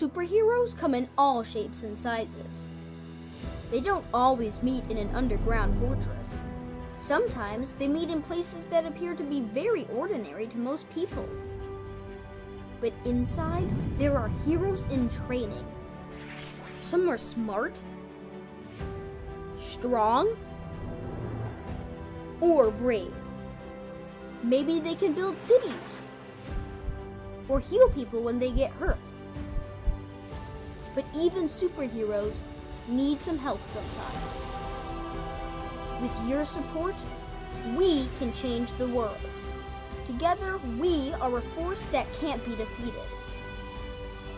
superheroes come in all shapes and sizes. They don't always meet in an underground fortress. Sometimes they meet in places that appear to be very ordinary to most people. But inside, there are heroes in training. Some are smart, strong, or brave. Maybe they can build cities or heal people when they get hurt. But even superheroes need some help sometimes. With your support, we can change the world. Together, we are a force that can't be defeated.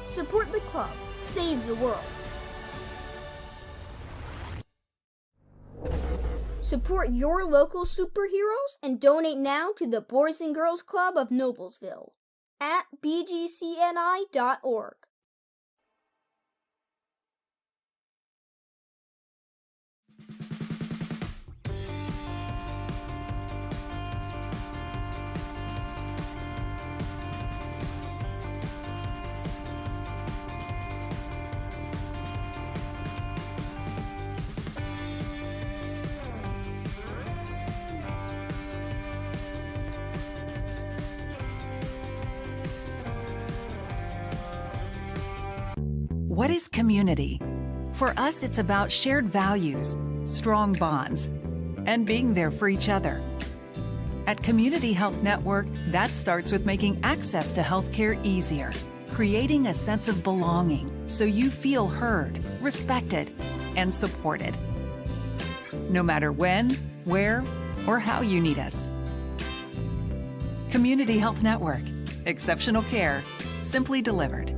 Support the club. Save the world. Support your local superheroes and donate now to the Boys and Girls Club of Noblesville at bgcni.org. What is community? For us, it's about shared values, strong bonds, and being there for each other. At Community Health Network, that starts with making access to healthcare easier, creating a sense of belonging so you feel heard, respected, and supported. No matter when, where, or how you need us. Community Health Network. Exceptional care, simply delivered.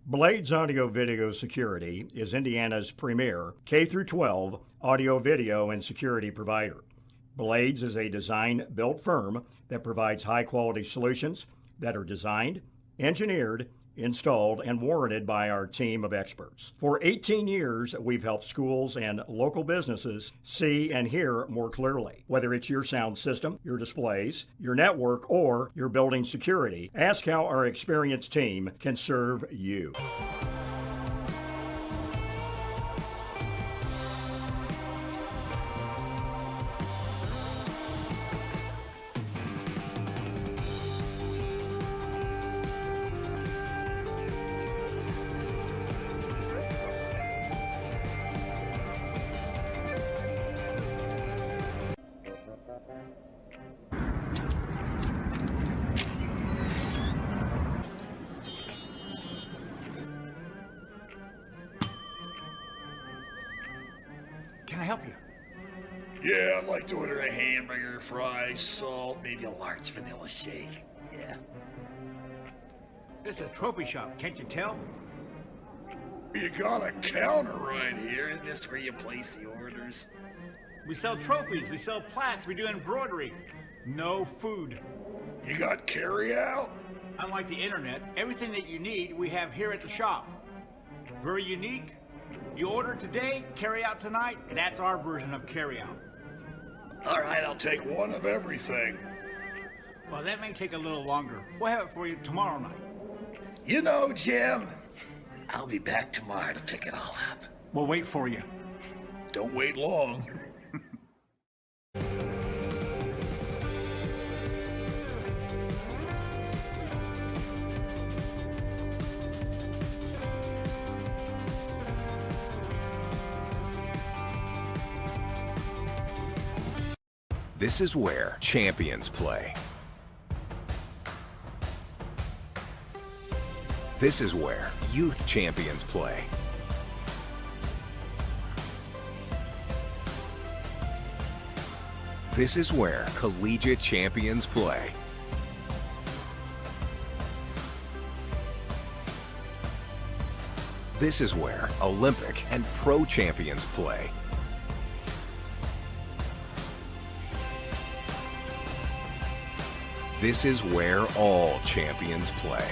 Blades Audio Video Security is Indiana's premier K-12 audio, video, and security provider. Blades is a design-built firm that provides high-quality solutions that are designed, engineered, installed, and warranted by our team of experts. For 18 years, we've helped schools and local businesses see and hear more clearly. Whether it's your sound system, your displays, your network, or your building security, ask how our experienced team can serve you. Can I help you? Yeah, I'd like to order a hamburger, fries, salt, maybe a large vanilla shake. Yeah. This is a trophy shop, can't you tell? You got a counter right here. Isn't this where you place the orders? We sell trophies, we sell plaques, we do embroidery. No food. You got carry out? Unlike the internet, everything that you need we have here at the shop. Very unique. You order today, carry out tonight. That's our version of carry out. All right, I'll take one of everything. Well, that may take a little longer. We'll have it for you tomorrow night. You know, Jim, I'll be back tomorrow to pick it all up. We'll wait for you. Don't wait long. This is where champions play. This is where youth champions play. This is where collegiate champions play. This is where Olympic and pro champions play. This is where all champions play.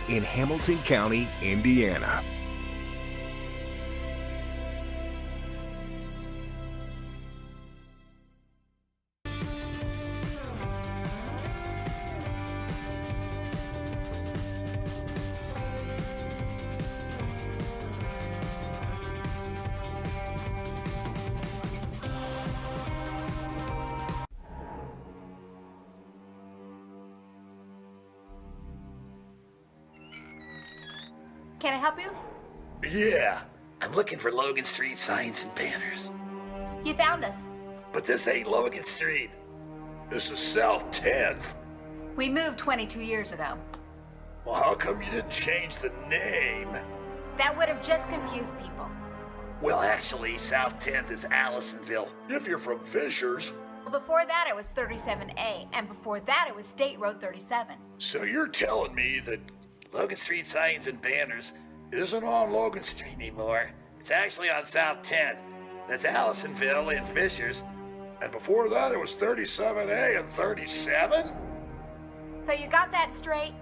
In Hamilton County, Indiana. Can I help you? Yeah, I'm looking for Logan Street signs and banners. You found us. But this ain't Logan Street. This is South 10th. We moved 22 years ago. Well, how come you didn't change the name? That would have just confused people. Well, actually, South 10th is Allisonville, if you're from Fishers. Well, before that it was 37A, and before that it was State Road 37. So you're telling me that Logan Street signs and banners isn't on Logan Street anymore. It's actually on South 10th. That's Allisonville and Fishers. And before that, it was 37A and 37? So you got that straight?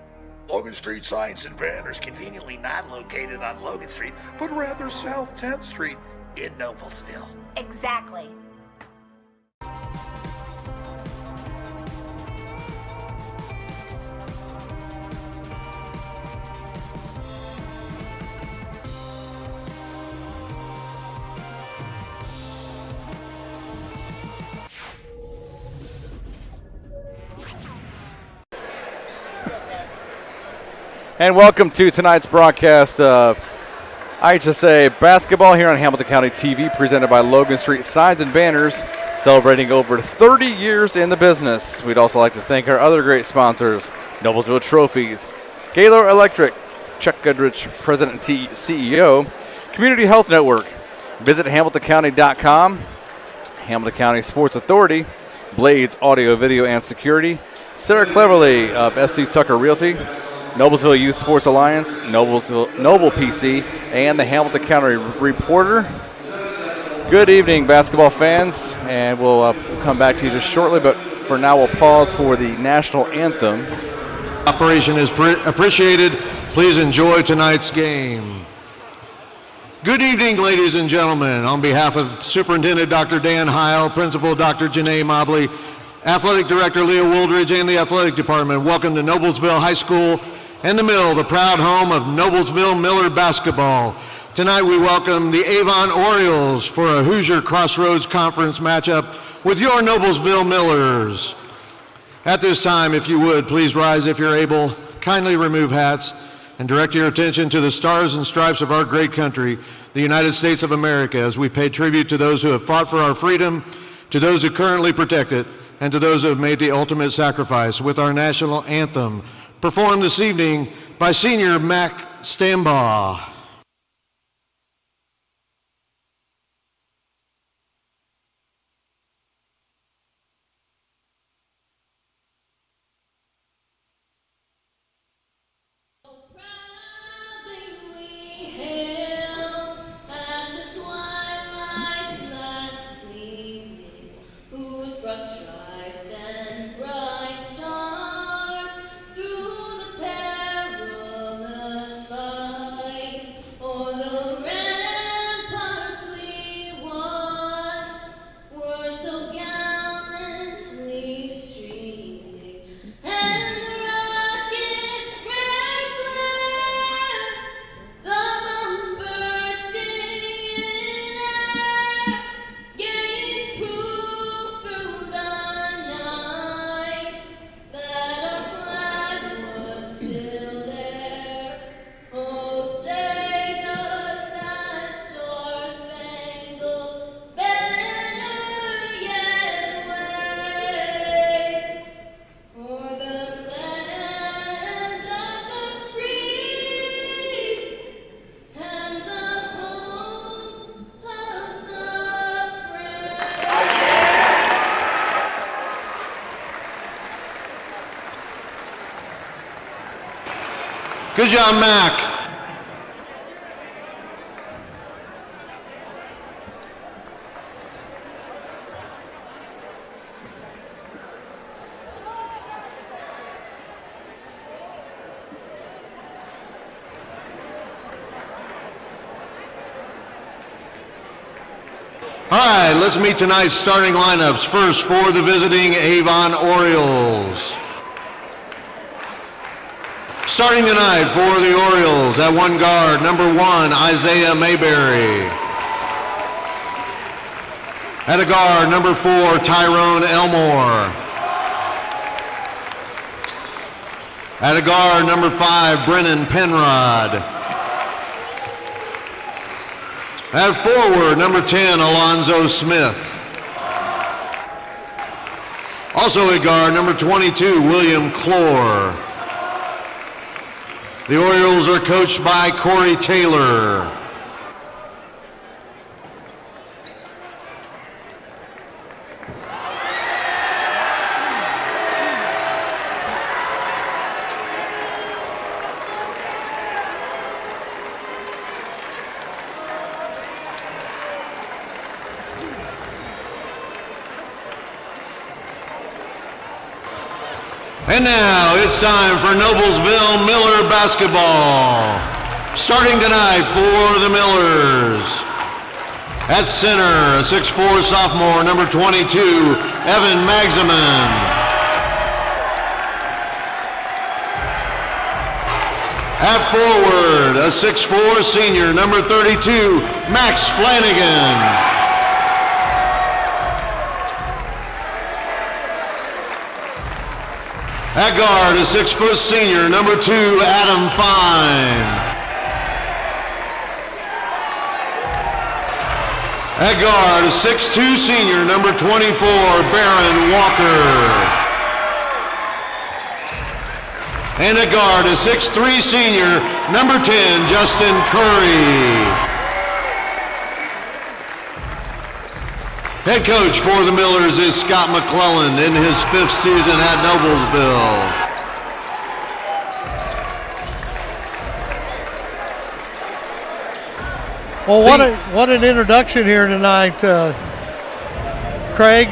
Logan Street signs and banners conveniently not located on Logan Street, but rather South 10th Street in Noblesville. Exactly. And welcome to tonight's broadcast of IHSAA basketball here on Hamilton County TV, presented by Logan Street Signs and Banners, celebrating over 30 years in the business. We'd also like to thank our other great sponsors, Noblesville Trophies, Gaylor Electric, Chuck Goodrich, President and CEO, Community Health Network. Visit HamiltonCounty.com, Hamilton County Sports Authority, Blades Audio, Video, and Security, Sarah Cleverly of FC Tucker Realty, Noblesville Youth Sports Alliance, Noble PC, and the Hamilton County Reporter. Good evening, basketball fans, and we'll come back to you just shortly, but for now we'll pause for the national anthem. Operation is appreciated. Please enjoy tonight's game. Good evening, ladies and gentlemen. On behalf of Superintendent Dr. Dan Heil, Principal Dr. Janae Mobley, Athletic Director Leah Wooldridge, and the Athletic Department, welcome to Noblesville High School and the Mill, the proud home of Noblesville Miller basketball. Tonight we welcome the Avon Orioles for a Hoosier Crossroads Conference matchup with your Noblesville Millers. At this time, if you would, please rise if you're able, kindly remove hats, and direct your attention to the stars and stripes of our great country, the United States of America, as we pay tribute to those who have fought for our freedom, to those who currently protect it, and to those who have made the ultimate sacrifice with our national anthem, performed this evening by Senior Mac Stambaugh. Good job, Mac. All right, let's meet tonight's starting lineups. First for the visiting Avon Orioles. Starting tonight for the Orioles at one guard, number 1, Isaiah Mayberry. At a guard, number 4, Tyrone Elmore. At a guard, number 5, Brennan Penrod. At forward, number 10, Alonzo Smith. Also at guard, number 22, William Clore. The Orioles are coached by Corey Taylor. And now it's time for Noblesville Miller basketball. Starting tonight for the Millers. At center, a 6'4" sophomore, number 22, Evan Magzaman. At forward, a 6'4" senior, number 32, Max Flanagan. At guard, a 6' senior, number 2, Adam Fine. At guard, a 6'2" senior, number 24, Baron Walker. And at guard, a 6'3" senior, number 10, Justin Curry. Head coach for the Millers is Scott McClellan in his 5th season at Noblesville. Well, what an introduction here tonight, Craig.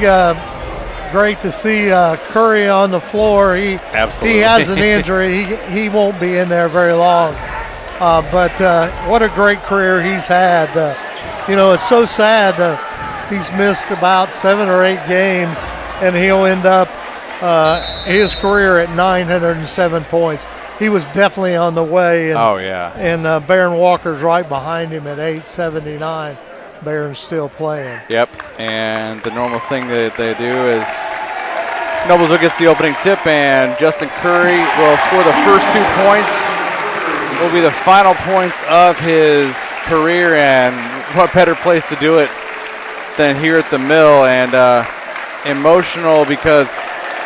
Great to see Curry on the floor. Absolutely. He has an injury. He won't be in there very long. But what a great career he's had. It's so sad. He's missed about 7 or 8 games, and he'll end up his career at 907 points. He was definitely on the way. And, And Baron Walker's right behind him at 879. Baron's still playing. Yep, and the normal thing that they do is Noblesville gets the opening tip, and Justin Curry will score the first 2 points. Will be the final points of his career, and what better place to do it than here at the Mill. And emotional because,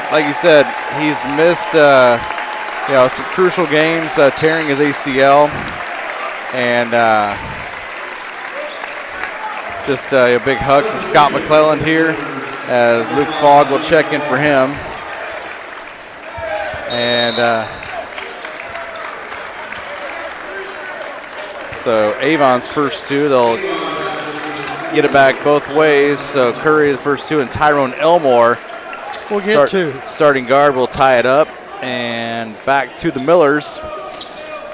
like you said, he's missed some crucial games, tearing his ACL, and just a big hug from Scott McClellan here as Luke Fogg will check in for him. And so Avon's first 2, they'll get it back both ways. So Curry the first 2, and Tyrone Elmore will get 2. Starting guard will tie it up. And back to the Millers.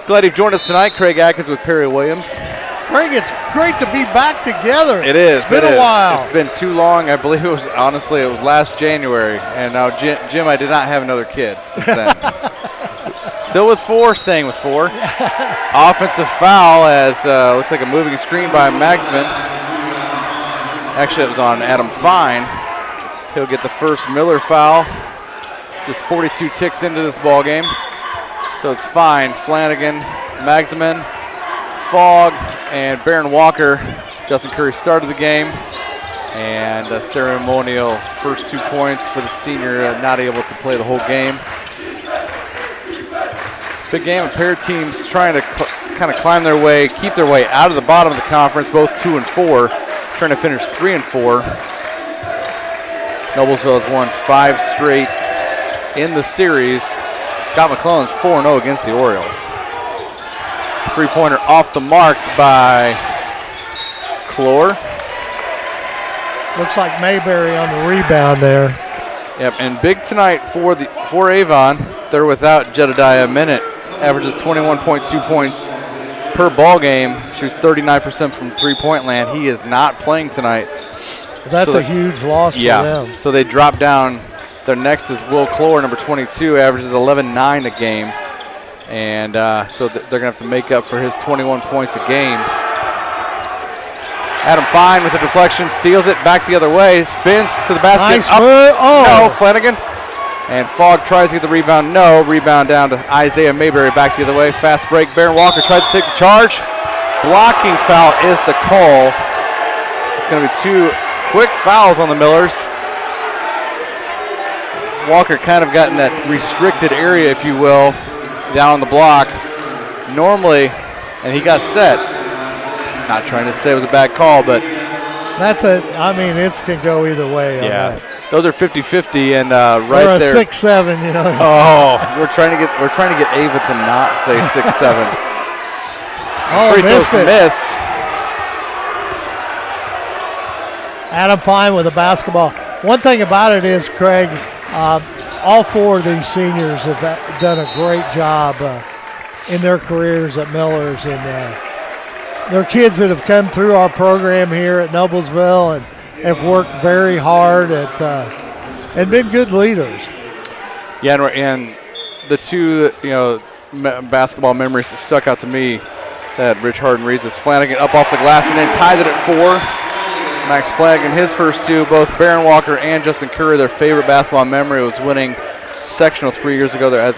Glad you've joined us tonight. Craig Atkins with Perry Williams. Craig, it's great to be back together. It is. It's been a while. It's been too long. I believe it was last January. And now, Jim, I did not have another kid since then. Still with 4, staying with 4. Offensive foul as looks like a moving screen by Magsman. Actually, it was on Adam Fine. He'll get the first Miller foul. Just 42 ticks into this ball game. So it's Fine, Flanagan, Magzaman, Fogg, and Baron Walker. Justin Curry started the game. And a ceremonial first 2 points for the senior, not able to play the whole game. Big game, a pair of teams trying to kind of climb their way, keep their way out of the bottom of the conference, both 2 and 4, trying to finish 3 and 4. Noblesville has won 5 straight in the series. Scott McClellan's 4-0 against the Orioles. Three-pointer off the mark by Clore. Looks like Mayberry on the rebound there. Yep, and big tonight for Avon. They're without Jedediah Minute. Averages 21.2 points per ball game. Shoots 39% from three-point land. He is not playing tonight. That's a huge loss for them. So they drop down. Their next is Will Clore, number 22, averages 11.9 a game. And so they're going to have to make up for his 21 points a game. Adam Fine with the deflection, steals it back the other way, spins to the basket. Nice move. No, Flanagan. And Fogg tries to get the rebound. No, rebound down to Isaiah Mayberry back the other way. Fast break. Baron Walker tries to take the charge. Blocking foul is the call. It's going to be 2 quick fouls on the Millers. Walker kind of got in that restricted area, if you will, down on the block. Normally, and he got set. Not trying to say it was a bad call, but it can go either way. Yeah, on that. Those are 50-50, and right They're there. 6'7", you know. Oh, we're trying to get Ava to not say 6'7". Free throws missed. Adam Fine with the basketball. One thing about it is, Craig, all 4 of these seniors have done a great job in their careers at Millers, and they're kids that have come through our program here at Noblesville and have worked very hard and been good leaders. Yeah, and the 2 basketball memories that stuck out to me that Rich Harden reads is Flanagan up off the glass and then ties it at 4. Max Flanagan, his first 2, both Baron Walker and Justin Curry, their favorite basketball memory was winning sectional 3 years ago there as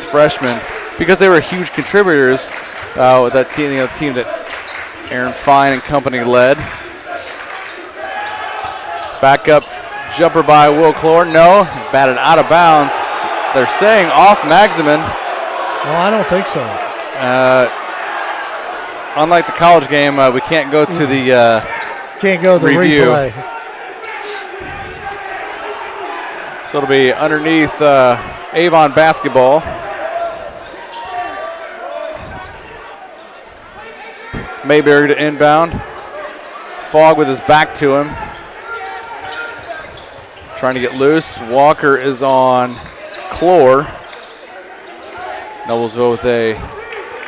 freshmen, because they were huge contributors with that team, team that Aaron Fine and company led. Back up jumper by Will Clore. No, batted out of bounds. They're saying off Magsamen. Well, I don't think so. Unlike the college game, we can't go to the review. Replay. So it'll be underneath Avon basketball. Mayberry to inbound. Fogg with his back to him. Trying to get loose. Walker is on Clore. Noblesville with a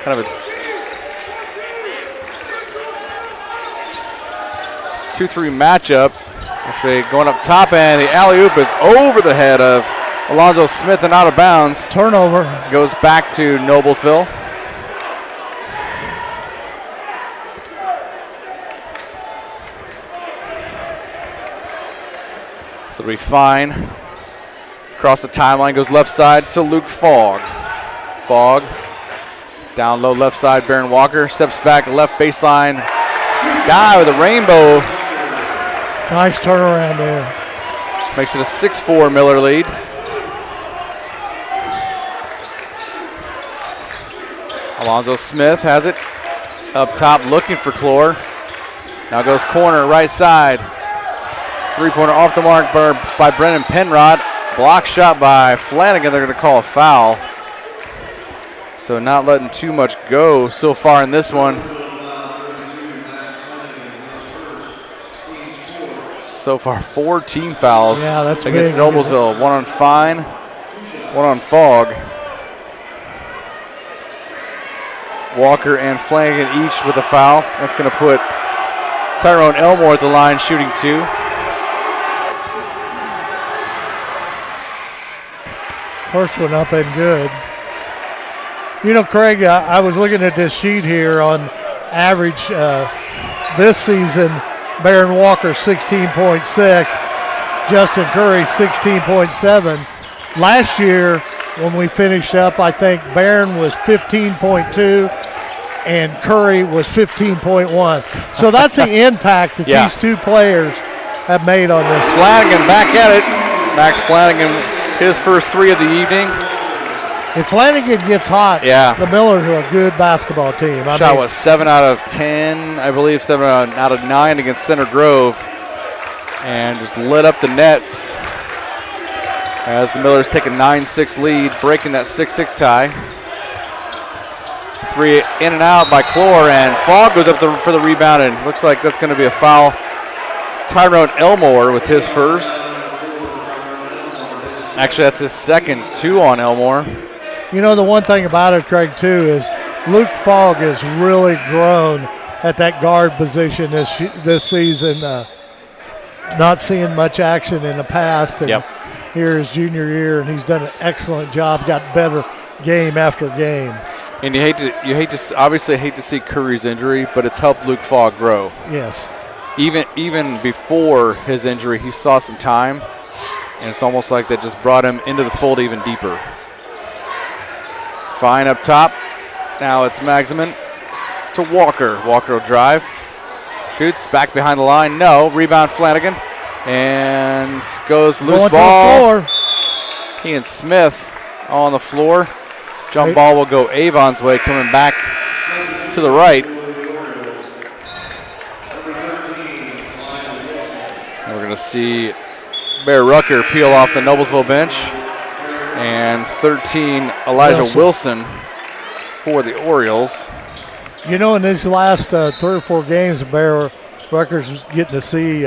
kind of a 2-3 matchup. Actually going up top, and the alley-oop is over the head of Alonzo Smith and out of bounds. Turnover. Goes back to Noblesville. So it'll be Fine. Across the timeline, goes left side to Luke Fogg. Fogg down low left side, Baron Walker steps back left baseline. Sky with a rainbow. Nice turnaround there. Makes it a 6-4 Miller lead. Alonzo Smith has it up top looking for Clore. Now goes corner right side. Three-pointer off the mark by Brennan Penrod. Block shot by Flanagan. They're going to call a foul. So not letting too much go so far in this one. So far 4 team fouls against big. Noblesville. 1 on Fine, 1 on Fogg. Walker and Flanagan each with a foul. That's going to put Tyrone Elmore at the line shooting 2. First one up and good. You know, Craig, I was looking at this sheet here on average this season. Baron Walker 16.6, Justin Curry 16.7. Last year when we finished up, I think Baron was 15.2 and Curry was 15.1. So that's the impact that these 2 players have made on this. Flanagan back at it. Max Flanagan, his first 3 of the evening. If Flanagan gets hot, the Millers are a good basketball team. Shot was 7 out of 10, I believe 7 out of 9 against Center Grove, and just lit up the nets as the Millers take a 9-6 lead, breaking that 6-6 tie. Three in and out by Clore, and Fogg goes up for the rebound, and looks like that's going to be a foul. Tyrone Elmore with his first. Actually, that's his second, 2 on Elmore. You know, the one thing about it, Craig, too, is Luke Fogg has really grown at that guard position this season. Not seeing much action in the past, and here is junior year, and he's done an excellent job. Got better game after game. And you obviously hate to see Curry's injury, but it's helped Luke Fogg grow. Yes. Even before his injury, he saw some time, and it's almost like that just brought him into the fold even deeper. Fine up top. Now it's Magsamen to Walker. Walker will drive. Shoots back behind the line. No. Rebound Flanagan. And goes loose ball. He and Smith on the floor. Jump ball will go Avon's way, coming back to the right. And we're going to see Bear Rucker peel off the Noblesville bench. And 13, Elijah Wilson for the Orioles. You know, in these last 3 or 4 games, Bear Rucker's getting to see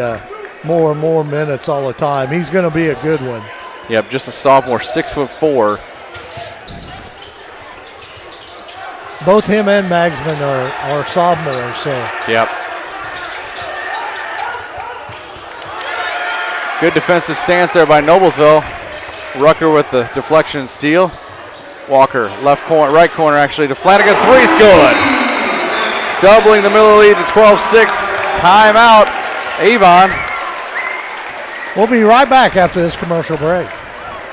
more and more minutes all the time. He's going to be a good one. Yep, just a sophomore, 6'4". Both him and Magsamen are sophomores. So. Yep. Good defensive stance there by Noblesville. Rucker with the deflection and steal. Walker, left corner, right corner actually to Flanagan. Three's good. Doubling the Miller lead to 12-6. Timeout, Avon. We'll be right back after this commercial break.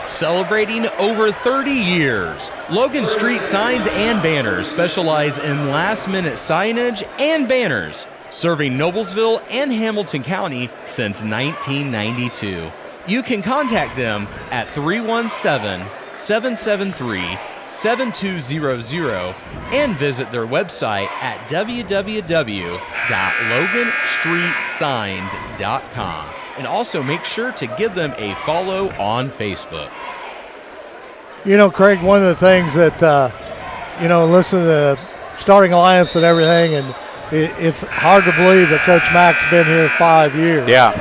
Celebrating over 30 years, Logan Street Signs and Banners specialize in last-minute signage and banners, serving Noblesville and Hamilton County since 1992. You can contact them at 317-773-7200 and visit their website at www.loganstreetsigns.com. And also make sure to give them a follow on Facebook. You know, Craig, one of the things that, listen to the starting alliance and everything, and it's hard to believe that Coach Mack's been here 5 years. Yeah.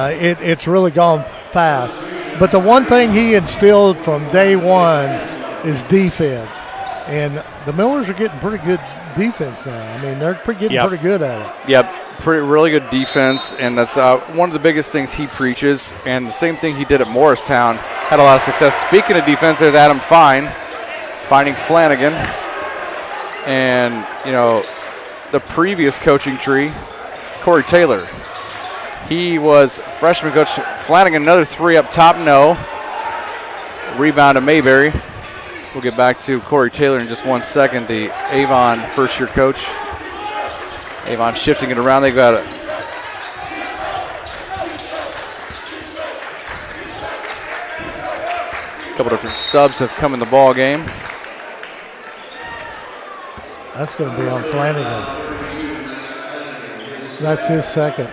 It's really gone fast. But the one thing he instilled from day one is defense. And the Millers are getting pretty good defense now. I mean, they're getting pretty good at it. Yep, really good defense, and that's one of the biggest things he preaches. And the same thing he did at Morristown, had a lot of success. Speaking of defense, there's Adam Fine, finding Flanagan. And, the previous coaching tree, Corey Taylor. He was freshman coach. Flanagan, another 3 up top, no. Rebound to Mayberry. We'll get back to Corey Taylor in just 1 second, the Avon first-year coach. Avon shifting it around. They've got a couple different subs have come in the ball game. That's going to be on Flanagan. That's his second.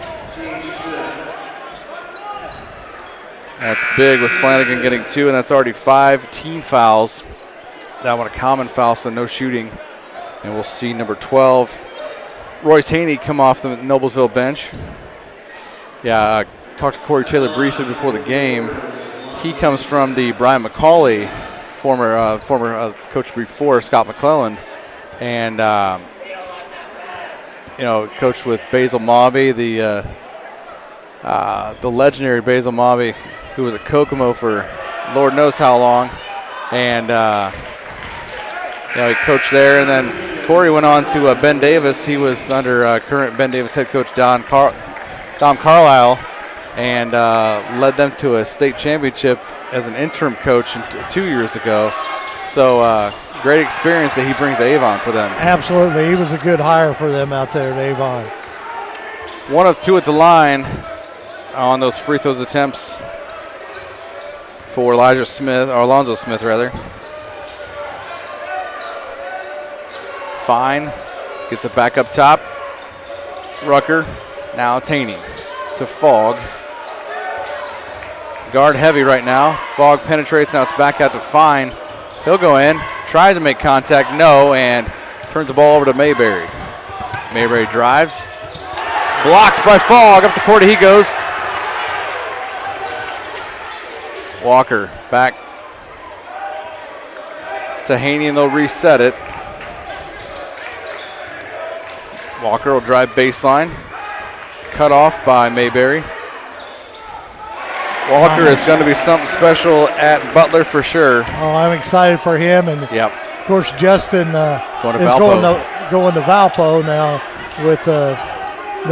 That's big with Flanagan getting 2, and that's already 5 team fouls. That one a common foul, so no shooting. And we'll see number 12, Royce Haney, come off the Noblesville bench. Yeah, I talked to Corey Taylor briefly before the game. He comes from the Brian McCauley, former coach before Scott McClellan, and coached with Basil Mobby, the legendary Basil Mobby, who was at Kokomo for Lord knows how long, and he coached there. And then Corey went on to Ben Davis. He was under current Ben Davis head coach Don Carlisle, and led them to a state championship as an interim coach 2 years ago. So great experience that he brings to Avon for them. Absolutely, he was a good hire for them out there at Avon. 1 of 2 at the line on those free throws attempts for Alonzo Smith rather. Fine, gets it back up top. Rucker, now it's Haney to Fogg. Guard heavy right now. Fogg penetrates, now it's back out to Fine. He'll go in, tries to make contact, no, and Turns the ball over to Mayberry. Mayberry drives. Blocked by Fogg. Up the court he goes. Walker back to Haney, and they'll reset it. Walker will drive baseline. Cut off by Mayberry. Walker is going to be something special at Butler for sure. Oh, I'm excited for him. And yep. Of course, Justin going to Valpo now with the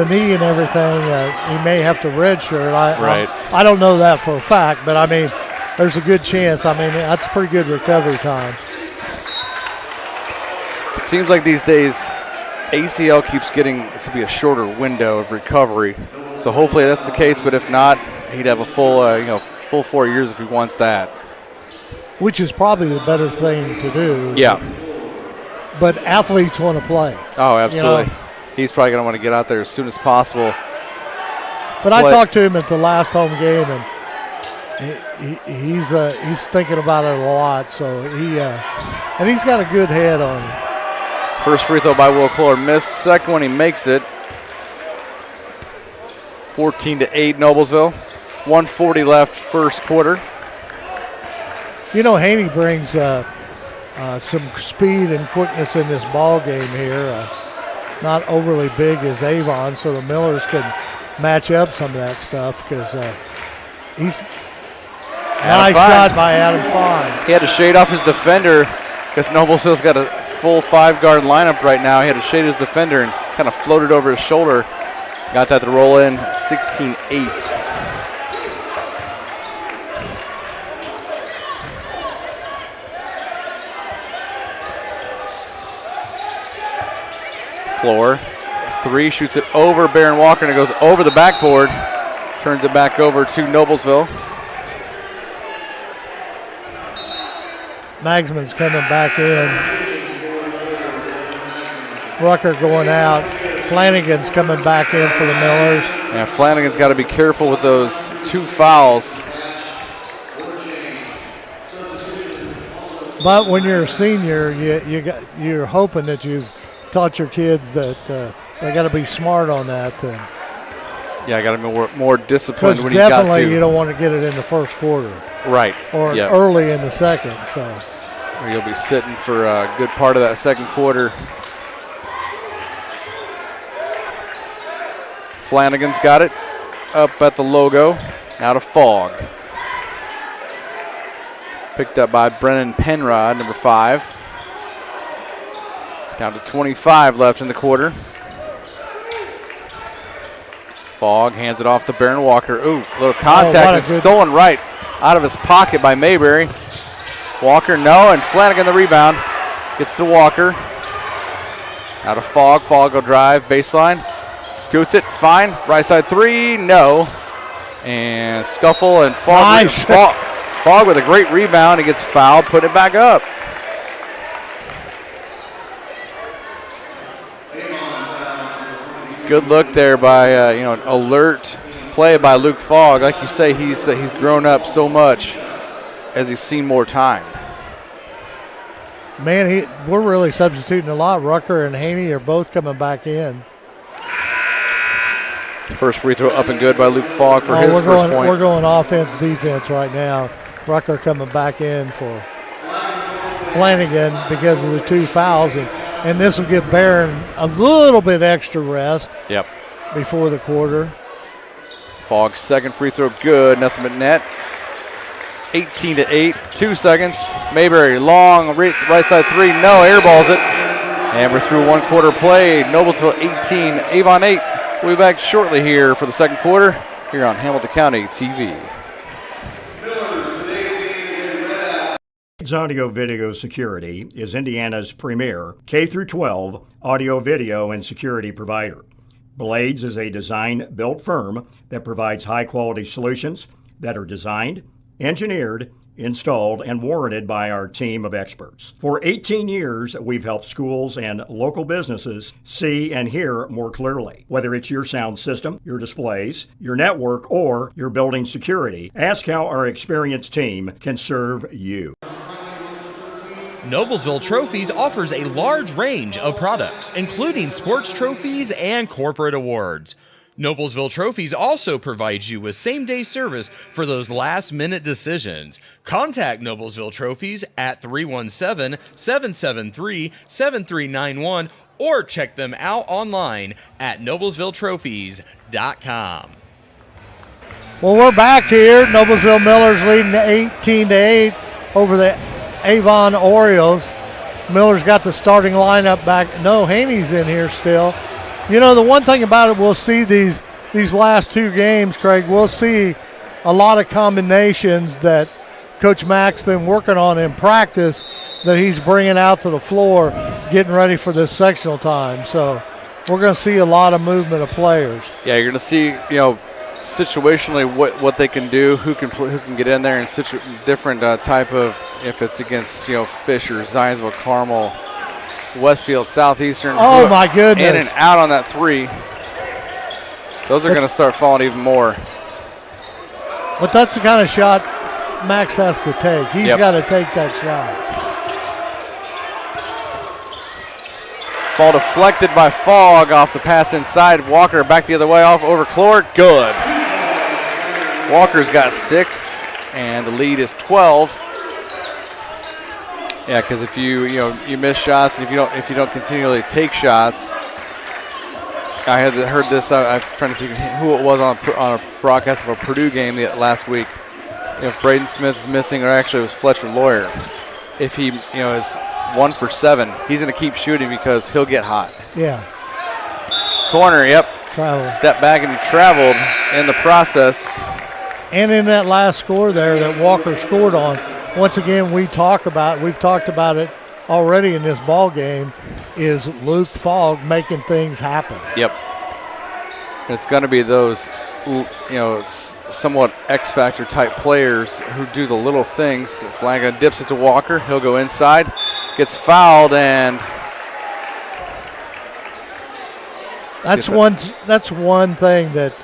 knee and everything. He may have to redshirt. Right. I don't know that for a fact, but I mean, there's a good chance. I mean, that's a pretty good recovery time. It seems like these days ACL keeps getting to be a shorter window of recovery. So hopefully that's the case, but if not, he'd have a full 4 years if he wants that. Which is probably the better thing to do. Yeah. But athletes want to play. Oh, absolutely. He's probably going to want to get out there as soon as possible. But I talked to him at the last home game, and he's thinking about it a lot. So and he's got a good head on him. First free throw by Will Clore missed. Second one he makes it. 14-8 Noblesville. 1:40 left first quarter. You know, Haney brings some speed and quickness in this ball game here. Not overly big as Avon, so the Millers can match up some of that stuff because he's nice shot by Adam Fine. He had to shade off his defender because Noblesville's got a full 5-guard lineup right now. He had to shade his defender and kind of floated over his shoulder. Got that to roll in. 16-8. Floor. Three, shoots it over Baron Walker, and it goes over the backboard. Turns it back over to Noblesville. Magsman's coming back in. Rucker going out. Flanagan's coming back in for the Millers. Yeah, Flanagan's got to be careful with those 2 fouls. But when you're a senior, you're hoping that you've taught your kids that they got to be smart on that. Yeah, got to be more disciplined when you got to. Definitely you don't want to get it in the first quarter. Right. Or early in the second. So you'll be sitting for a good part of that second quarter. Flanagan's got it up at the logo. Now to Fogg. Picked up by Brennan Penrod, number 5. Down to 25 left in the quarter. Fogg hands it off to Baron Walker. Ooh, a little contact and stolen right out of his pocket by Mayberry. Walker, no, and Flanagan the rebound. Gets to Walker. Now to Fogg. Fogg will drive, baseline. Scoots it, fine. Right side 3, no. And scuffle, and Fogg. Nice. Fogg with a great rebound. He gets fouled, put it back up. Good look there by an alert play by Luke Fogg. Like you say, he's grown up so much as he's seen more time. Man, we're really substituting a lot. Rucker and Haney are both coming back in. First free throw up and good by Luke Fogg for his first point. We're going offense, defense right now. Rucker coming back in for Flanagan because of the 2 fouls. And this will give Barron a little bit extra rest before the quarter. Fogg's second free throw good, nothing but net. 18-8, 2 seconds. Mayberry, long right side 3, no, airballs it. And we're through 1 quarter play. Noblesville 18, Avon 8. We'll be back shortly here for the second quarter here on Hamilton County TV. Audio Video Security is Indiana's premier K-12 audio, video, and security provider. Blades is a design-built firm that provides high-quality solutions that are designed, engineered, installed, and warranted by our team of experts. For 18 years, we've helped schools and local businesses see and hear more clearly. Whether it's your sound system, your displays, your network, or your building security, ask how our experienced team can serve you. Noblesville Trophies offers a large range of products, including sports trophies and corporate awards. Noblesville Trophies also provides you with same-day service for those last-minute decisions. Contact Noblesville Trophies at 317-773-7391 or check them out online at noblesvilletrophies.com. Well, we're back here. Noblesville Millers leading 18-8 over the Avon Orioles. Miller's got the starting lineup back. No, Haney's in here still. You know, the one thing about it, we'll see these last two games, Craig, we'll see a lot of combinations that Coach Mack's been working on in practice that he's bringing out to the floor, getting ready for this sectional time. So we're going to see a lot of movement of players. Yeah, you're going to see, situationally what they can do, who can get in there, and different type of, if it's against Fisher, Zionsville, Carmel, Westfield, Southeastern. Oh my goodness! In and out on that three. Those are going to start falling even more. But that's the kind of shot Max has to take. He's got to take that shot. Ball deflected by Fogg off the pass inside. Walker back the other way off over Clore. Good. Walker's got 6, and the lead is 12. Yeah, because if you miss shots, and if you don't continually take shots, I had heard this. I'm trying to think who it was on a broadcast of a Purdue game last week. If Braden Smith is missing, or actually it was Fletcher Lawyer, if he is 1 for 7, he's going to keep shooting because he'll get hot. Yeah. Corner, yep. Travel. Step back, and he traveled in the process. And in that last score there that Walker scored on, once again we've talked about it already in this ball game, is Luke Fogg making things happen. Yep. It's going to be those, somewhat X-factor type players who do the little things. Flanagan dips it to Walker. He'll go inside, gets fouled, and that's one thing that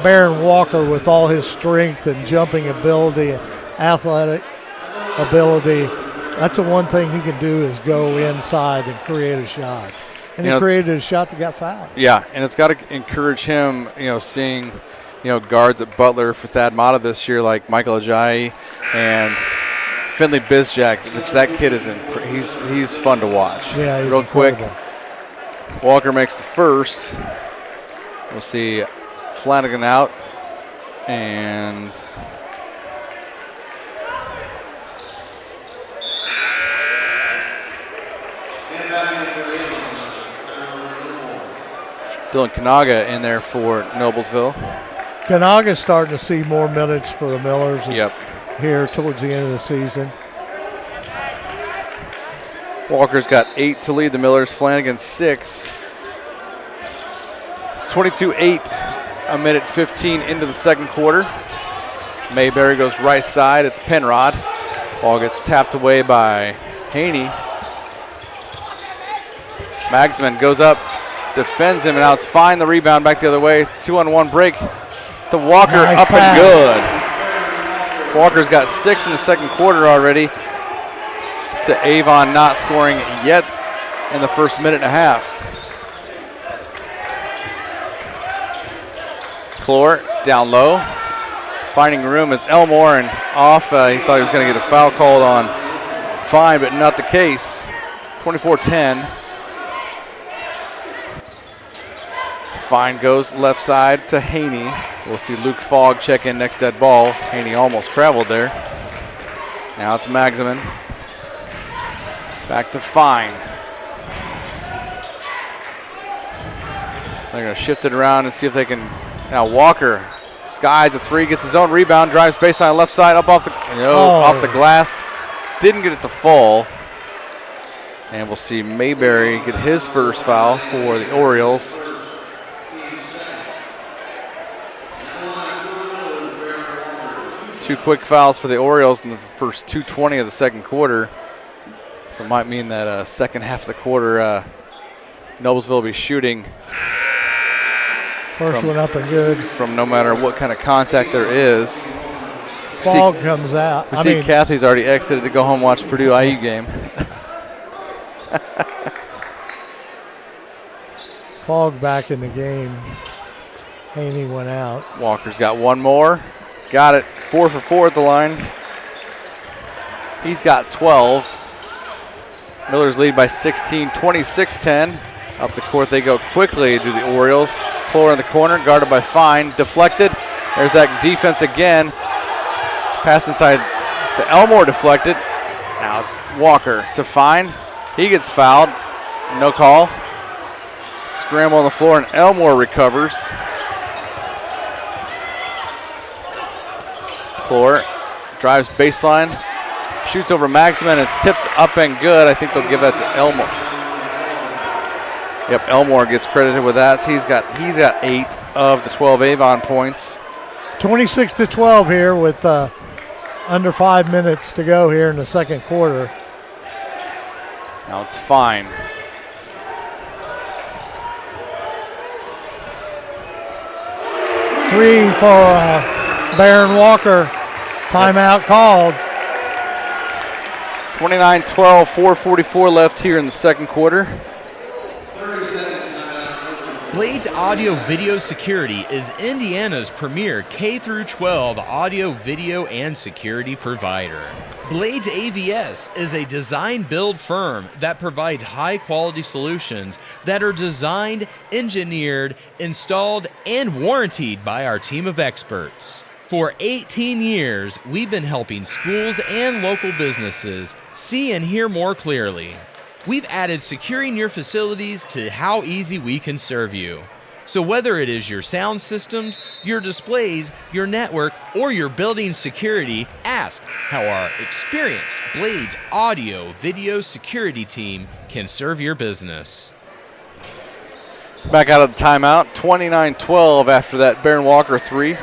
Baron Walker, with all his strength and jumping ability and athletic ability, that's the one thing he can do is go inside and create a shot. And he created a shot that got fouled. Yeah, and it's got to encourage him, seeing, guards at Butler for Thad Mata this year, like Michael Ajayi and Finley Bizjack, which that kid is he's fun to watch. Yeah, he's real incredible. Quick. Walker makes the first. We'll see Flanagan out, and Dylan Kanaga in there for Noblesville. Kanaga's starting to see more minutes for the Millers here towards the end of the season. Walker's got 8 to lead the Millers. Flanagan 6. It's 22-8, a minute 15 into the second quarter. Mayberry goes right side. It's Penrod. Ball gets tapped away by Haney. Magsman goes up, defends him, and now it's fine. The rebound back the other way. 2-on-1 break to Walker, nice up pass. And good. Walker's got 6 in the second quarter already. To Avon not scoring yet in the first minute and a half. Clore down low. Finding room is Elmore, and off. He thought he was going to get a foul called on Fine, but not the case. 24-10. Fine goes left side to Haney. We'll see Luke Fogg check in next dead ball. Haney almost traveled there. Now it's Magsamen. Back to Fine. They're going to shift it around and see if they can. Now Walker skies a 3, gets his own rebound, drives baseline left side, up off the off the glass. Didn't get it to fall. And we'll see Mayberry get his first foul for the Orioles. Two quick fouls for the Orioles in the first 2:20 of the second quarter. So it might mean that second half of the quarter, Noblesville will be shooting. First one up and good. From no matter what kind of contact there is. Fogg comes out. We see Kathy's already exited to go home and watch Purdue IU game. Fogg back in the game. Haney went out. Walker's got one more. Got it. 4 for 4 at the line. He's got 12. Miller's lead by 16, 26-10. Up the court they go quickly to the Orioles. Clore in the corner, guarded by Fine. Deflected. There's that defense again. Pass inside to Elmore, deflected. Now it's Walker to Fine. He gets fouled. No call. Scramble on the floor, and Elmore recovers. Clore drives baseline. Shoots over Maximin. It's tipped up and good. I think they'll give that to Elmore. Yep, Elmore gets credited with that. So he's got 8 of the 12 Avon points. 26-12 here with under 5 minutes to go here in the second quarter. Now it's Fine. Three for Baron Walker. Timeout called. 29-12, 4:44 left here in the second quarter. Blades Audio Video Security is Indiana's premier K-12 audio, video, and security provider. Blades AVS is a design-build firm that provides high-quality solutions that are designed, engineered, installed, and warranted by our team of experts. For 18 years, we've been helping schools and local businesses see and hear more clearly. We've added securing your facilities to how easy we can serve you. So whether it is your sound systems, your displays, your network, or your building security, ask how our experienced Blades Audio Video Security team can serve your business. Back out of the timeout, 29-12 after that Baron Walker 3.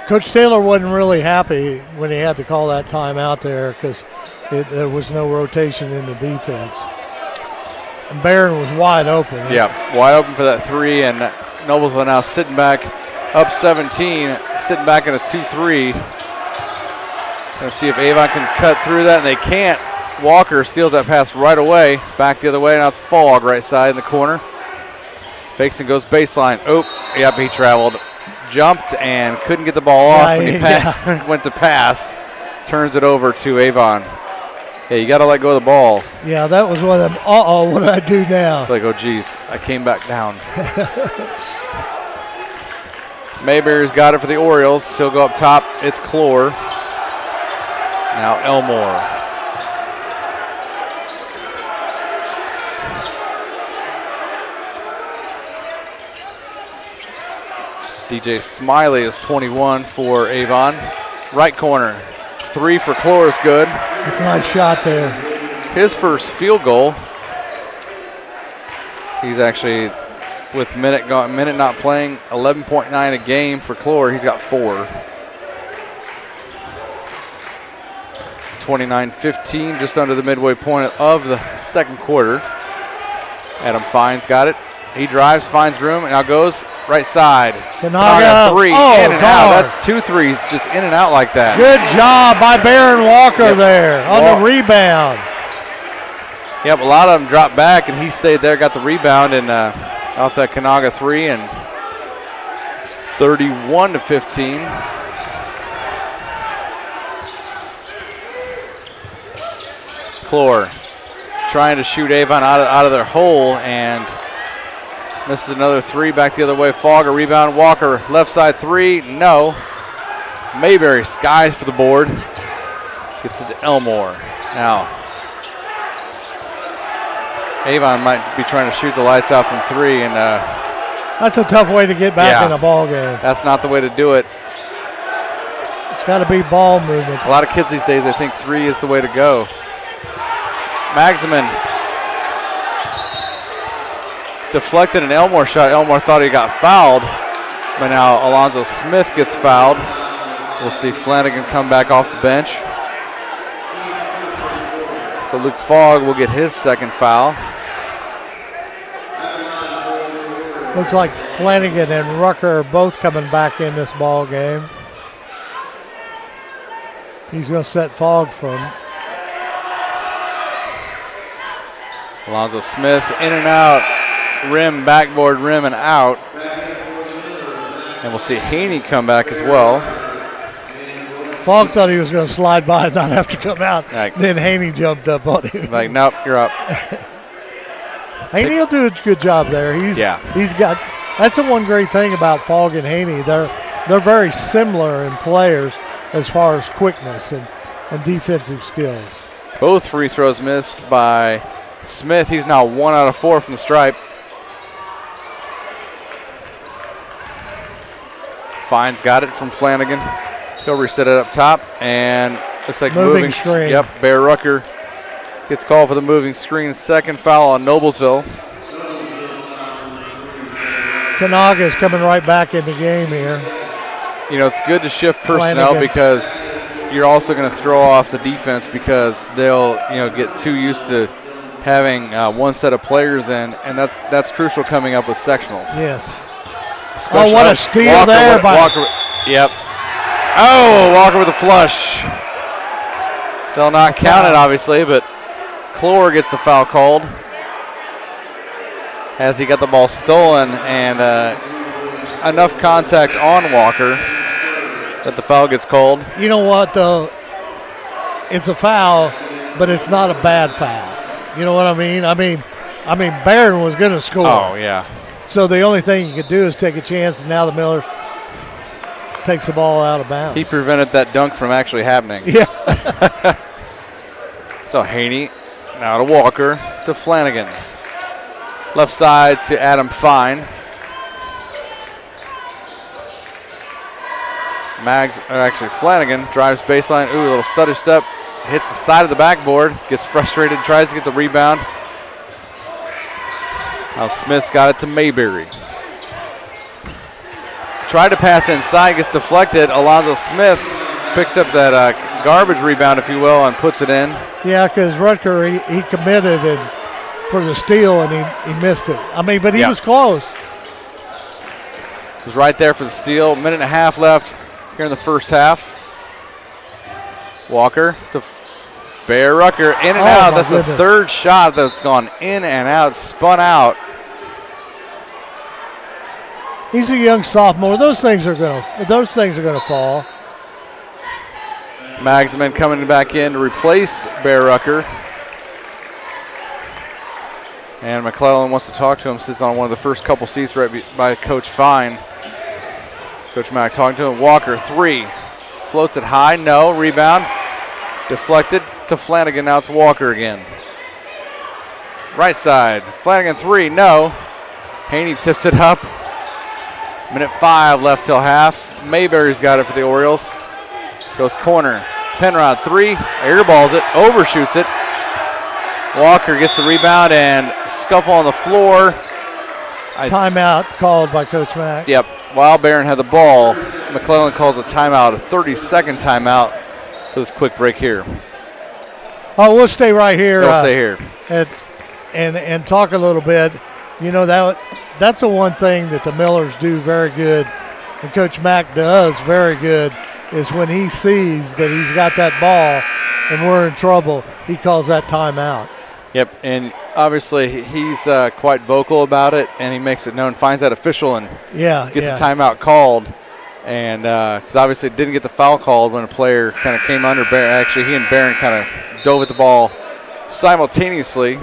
Coach Taylor wasn't really happy when he had to call that timeout there because there was no rotation in the defense. And Barron was wide open. Yeah, wide open for that 3, and Noblesville now sitting back up 17, sitting back in a 2-3. Going to see if Avon can cut through that, and they can't. Walker steals that pass right away, back the other way. Now it's Fogg right side in the corner. Fakes and goes baseline. Oh, yep, he traveled. Jumped and couldn't get the ball off when he went to pass. Turns it over to Avon. Yeah, you got to let go of the ball. Yeah, that was one of them, what do I do now? Like, oh, geez, I came back down. Mayberry's got it for the Orioles. He'll go up top. It's Clore. Now Elmore. DJ Smiley is 21 for Avon. Right corner. 3 for Clore is good. That's a nice shot there. His first field goal. He's actually, with minute not playing, 11.9 a game for Clore. He's got 4. 29-15, just under the midway point of the second quarter. Adam Fine's got it. He drives, finds room, and now goes right side. Kanaga 3, in and out. That's 2 threes just in and out like that. Good job by Baron Walker there on the rebound. Yep, a lot of them dropped back, and he stayed there, got the rebound, and out that Kanaga 3, and it's 31-15. Clore trying to shoot Avon out of their hole, and misses another 3 back the other way. Fogg a rebound. Walker left side 3. No. Mayberry skies for the board. Gets it to Elmore. Now Avon might be trying to shoot the lights out from 3, and that's a tough way to get back in a ball game. That's not the way to do it. It's got to be ball movement. A lot of kids these days, they think 3 is the way to go. Maximin deflected an Elmore shot. Elmore thought he got fouled, but now Alonzo Smith gets fouled. We'll see Flanagan come back off the bench. So Luke Fogg will get his second foul. Looks like Flanagan and Rucker are both coming back in this ball game. He's going to set Fogg from. Alonzo Smith in and out. Rim, backboard, rim, and out. And we'll see Haney come back as well. Fogg thought he was going to slide by and not have to come out. Then Haney jumped up on him. Like, nope, you're up. Haney will do a good job there. He's got. That's the one great thing about Fogg and Haney. They're very similar in players as far as quickness and defensive skills. Both free throws missed by Smith. He's now 1 out of 4 from the stripe. Fines got it from Flanagan. He'll reset it up top, and looks like moving screen. Yep, Bear Rucker gets called for the moving screen. Second foul on Noblesville. Kanaga's coming right back in the game here. You know, it's good to shift personnel Flanagan. because you're also going to throw off the defense because they'll, get too used to having one set of players in, and that's crucial coming up with sectional. Yes. Especially what a steal there by Walker. Yep. Oh, Walker with a flush. They'll not count it, obviously, but Clore gets the foul called as he got the ball stolen, and enough contact on Walker that the foul gets called. You know what, though? It's a foul, but it's not a bad foul. You know what I mean? I mean, Barron was going to score. Oh, yeah. So the only thing you could do is take a chance, and now the Millers takes the ball out of bounds. He prevented that dunk from actually happening. Yeah. So Haney now to Walker to Flanagan. Left side to Adam Fine. Flanagan drives baseline. Ooh, a little stutter step. Hits the side of the backboard. Gets frustrated, tries to get the rebound. Now Smith's got it to Mayberry. Tried to pass inside, gets deflected. Alonzo Smith picks up that garbage rebound, if you will, and puts it in. Yeah, because Rutger, he committed for the steal, and he missed it. But he was close. Was right there for the steal. Minute and a half left here in the first half. Walker to Bear Rucker, in and out. That's the third shot that's gone in and out, spun out. He's a young sophomore. Those things are gonna fall. Magsman coming back in to replace Bear Rucker. And McClellan wants to talk to him. Sits on one of the first couple seats right by Coach Fine. Coach Mack talking to him. Walker, 3. Floats it high. No. Rebound. Deflected to Flanagan. Now it's Walker again. Right side. Flanagan, 3. No. Haney tips it up. Minute 5 left till half. Mayberry's got it for the Orioles. Goes corner. Penrod, 3. Airballs it. Overshoots it. Walker gets the rebound and scuffle on the floor. Timeout called by Coach Mack. Yep. While Barron had the ball, McClellan calls a timeout, a 30-second timeout for this quick break here. Oh, we'll stay right here. We'll stay here. And talk a little bit. You know, that's the one thing that the Millers do very good, and Coach Mack does very good, is when he sees that he's got that ball and we're in trouble, he calls that timeout. Yep, and obviously he's quite vocal about it, and he makes it known, finds that official, and gets a timeout called. And because obviously didn't get the foul called when a player kind of came under Barron. Actually, he and Barron kind of dove at the ball simultaneously.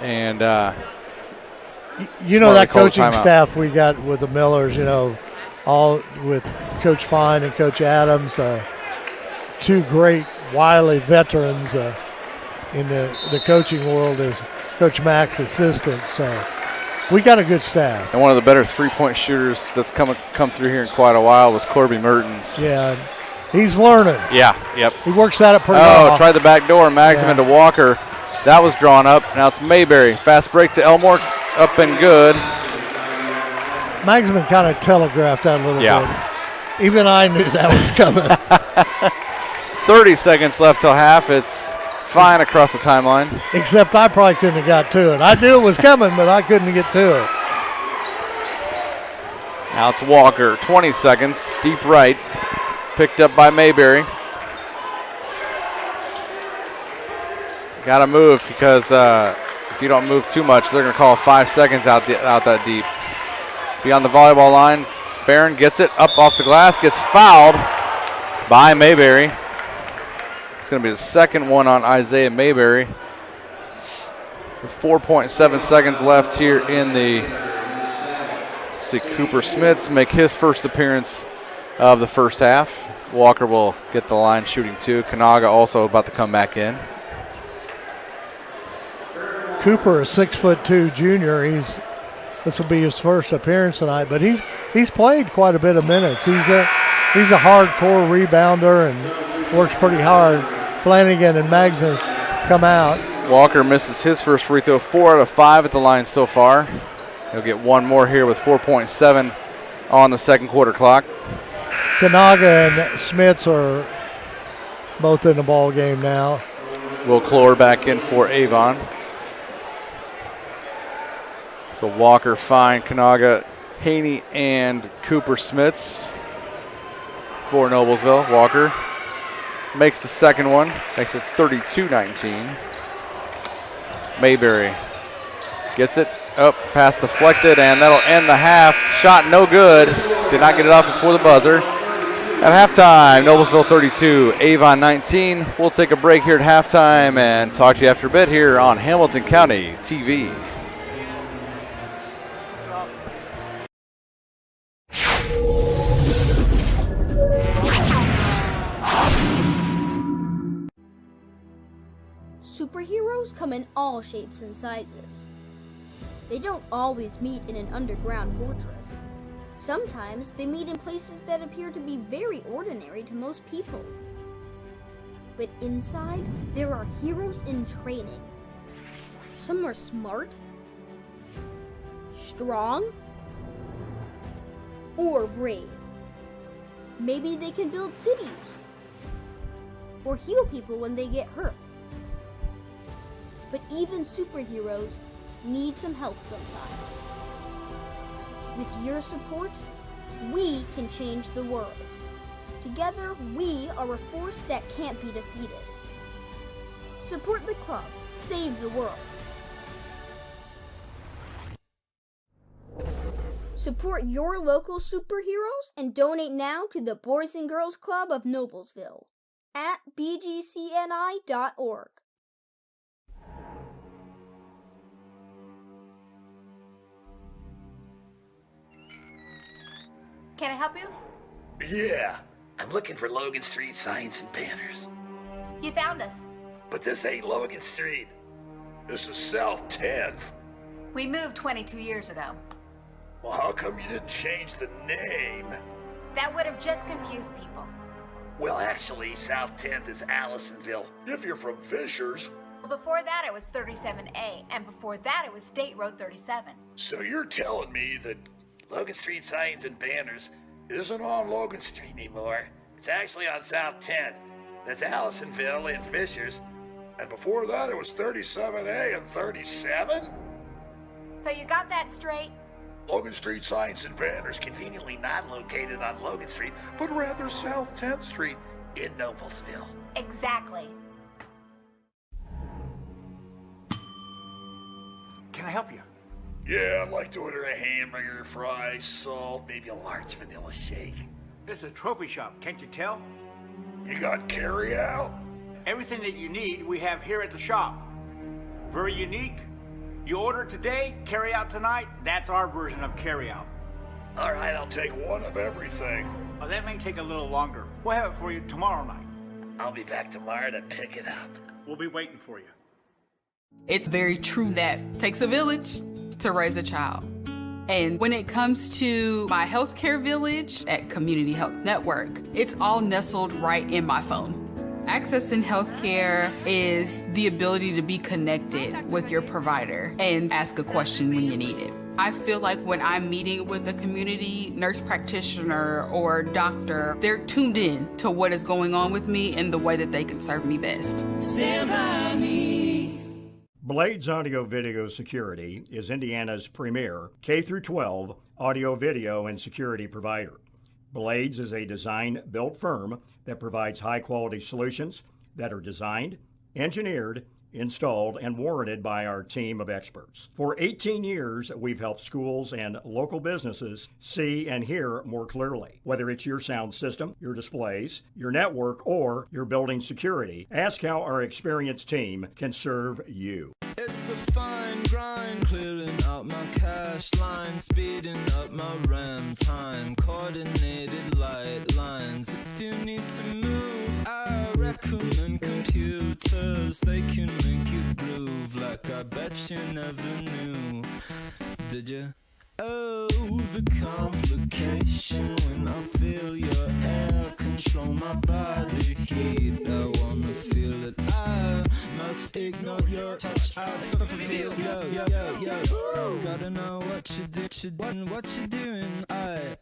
And you know, that coaching staff we got with the Millers, you know, all with Coach Fine and Coach Adams, 2 great wily veterans in the coaching world as Coach Mack's assistant. So we got a good staff. And one of the better three-point shooters that's come through here in quite a while was Corby Mertens. Yeah, he's learning. Yeah, yep. He works at it pretty well. Oh, tried the back door. Magsman to Walker. That was drawn up. Now it's Mayberry. Fast break to Elmore. Up and good. Magsman kind of telegraphed that a little bit. Even I knew that was coming. 30 seconds left till half. It's Fine across the timeline. Except I probably couldn't have got to it. I knew it was coming, but I couldn't get to it. Now it's Walker. 20 seconds. Deep right. Picked up by Mayberry. Got to move because if you don't move too much, they're going to call 5 seconds out that deep. Beyond the volleyball line, Barron gets it up off the glass, gets fouled by Mayberry. It's going to be the second one on Isaiah Mayberry. With 4.7 seconds left here in the, see Cooper Smits make his first appearance of the first half. Walker will get the line shooting too. Kanaga also about to come back in. Cooper, a 6'2" junior. This will be his first appearance tonight, but he's played quite a bit of minutes. He's a hardcore rebounder and works pretty hard. Flanagan and Magnus come out. Walker misses his first free throw, 4 out of 5 at the line so far. He'll get one more here with 4.7 on the second quarter clock. Kanaga and Smits are both in the ball game now. Will Clore back in for Avon. So Walker, Fine, Kanaga, Haney, and Cooper Smits for Noblesville. Walker makes the second one, makes it 32-19. Mayberry gets it up, pass deflected, and that'll end the half. Shot no good. Did not get it off before the buzzer. At halftime, Noblesville 32, Avon 19. We'll take a break here at halftime and talk to you after a bit here on Hamilton County TV. Superheroes come in all shapes and sizes. They don't always meet in an underground fortress. Sometimes they meet in places that appear to be very ordinary to most people. But inside, there are heroes in training. Some are smart, strong, or brave. Maybe they can build cities or heal people when they get hurt. But even superheroes need some help sometimes. With your support, we can change the world. Together, we are a force that can't be defeated. Support the club. Save the world. Support your local superheroes and donate now to the Boys and Girls Club of Noblesville at bgcni.org. Can I help you? Yeah, I'm looking for Logan Street signs and banners. You found us. But this ain't Logan Street. This is South 10th. We moved 22 years ago. Well, how come you didn't change the name? That would have just confused people. Well, actually, South 10th is Allisonville, if you're from Fishers. Well, before that it was 37A, and before that it was State Road 37. So you're telling me that Logan Street signs and banners isn't on Logan Street anymore. It's actually on South 10th. That's Allisonville and Fishers. And before that, it was 37A and 37? So you got that straight? Logan Street signs and banners conveniently not located on Logan Street, but rather South 10th Street in Noblesville. Exactly. Can I help you? Yeah, I'd like to order a hamburger, fries, salt, maybe a large vanilla shake. It's a trophy shop, can't you tell? You got carry out? Everything that you need, we have here at the shop. Very unique. You order today, carry out tonight. That's our version of carry out. All right, I'll take one of everything. Well, that may take a little longer. We'll have it for you tomorrow night. I'll be back tomorrow to pick it up. We'll be waiting for you. It's very true that it takes a village to raise a child. And when it comes to my healthcare village at Community Health Network, it's all nestled right in my phone. Accessing healthcare is the ability to be connected with your provider and ask a question when you need it. I feel like when I'm meeting with a community nurse practitioner or doctor, they're tuned in to what is going on with me and the way that they can serve me best. Stand by me. Blades Audio Video Security is Indiana's premier K-12 audio, video, and security provider. Blades is a design-built firm that provides high-quality solutions that are designed, engineered, installed, and warranted by our team of experts. For 18 years, we've helped schools and local businesses see and hear more clearly. Whether it's your sound system, your displays, your network, or your building security, ask how our experienced team can serve you. It's a fine grind, clearing out my cash line, speeding up my RAM time, coordinated light lines. If you need to move, I recommend computers. They can make you groove like I bet you never knew. Did you? Oh, the complication when I feel your air control my body heat. I wanna feel it. I must ignore your touch. I feel yo. Gotta know what you do, what you doing. I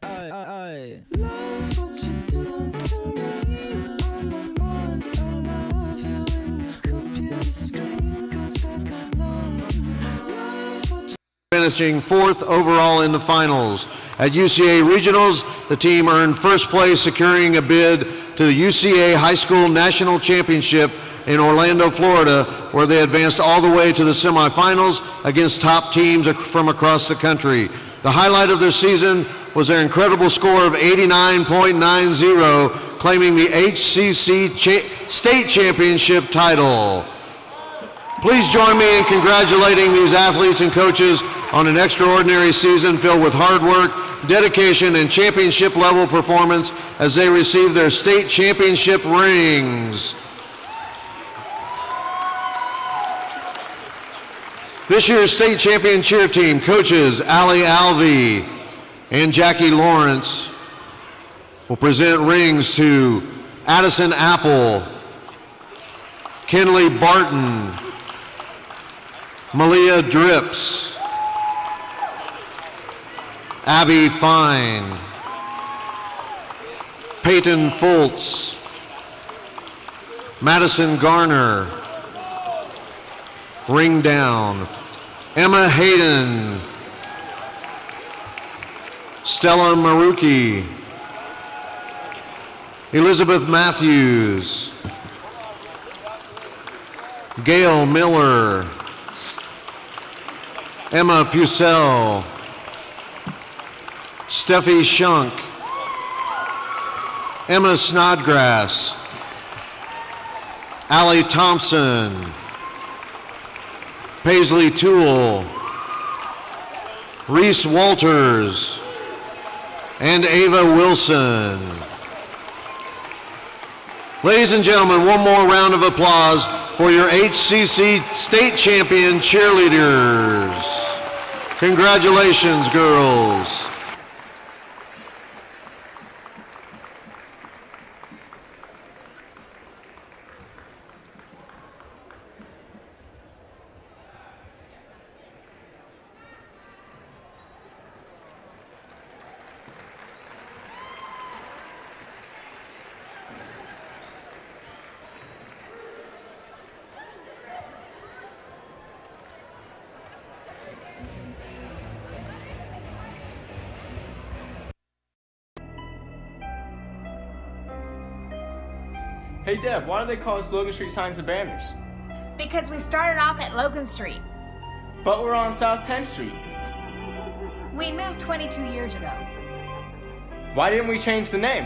love what you're doing to me. On my mind, I love you when the computer screen goes back online. Love what you Finishing 4th overall in the finals. At UCA Regionals, the team earned first place, securing a bid to the UCA High School National Championship in Orlando, Florida, where they advanced all the way to the semifinals against top teams from across the country. The highlight of their season was their incredible score of 89.90, claiming the HCC State Championship title. Please join me in congratulating these athletes and coaches on an extraordinary season filled with hard work, dedication, and championship level performance as they receive their state championship rings. This year's state champion cheer team coaches Allie Alvey and Jackie Lawrence will present rings to Addison Apple, Kenley Barton, Malia Drips, Abby Fine, Peyton Fultz, Madison Garner, Ring Down, Emma Hayden, Stella Maruki, Elizabeth Matthews, Gail Miller, Emma Pucell, Steffi Shunk, Emma Snodgrass, Allie Thompson, Paisley Toole, Reese Walters, and Ava Wilson. Ladies and gentlemen, one more round of applause for your HCC State Champion cheerleaders. Congratulations, girls. Hey Deb, why do they call us Logan Street Signs and Banners? Because we started off at Logan Street. But we're on South 10th Street. We moved 22 years ago. Why didn't we change the name?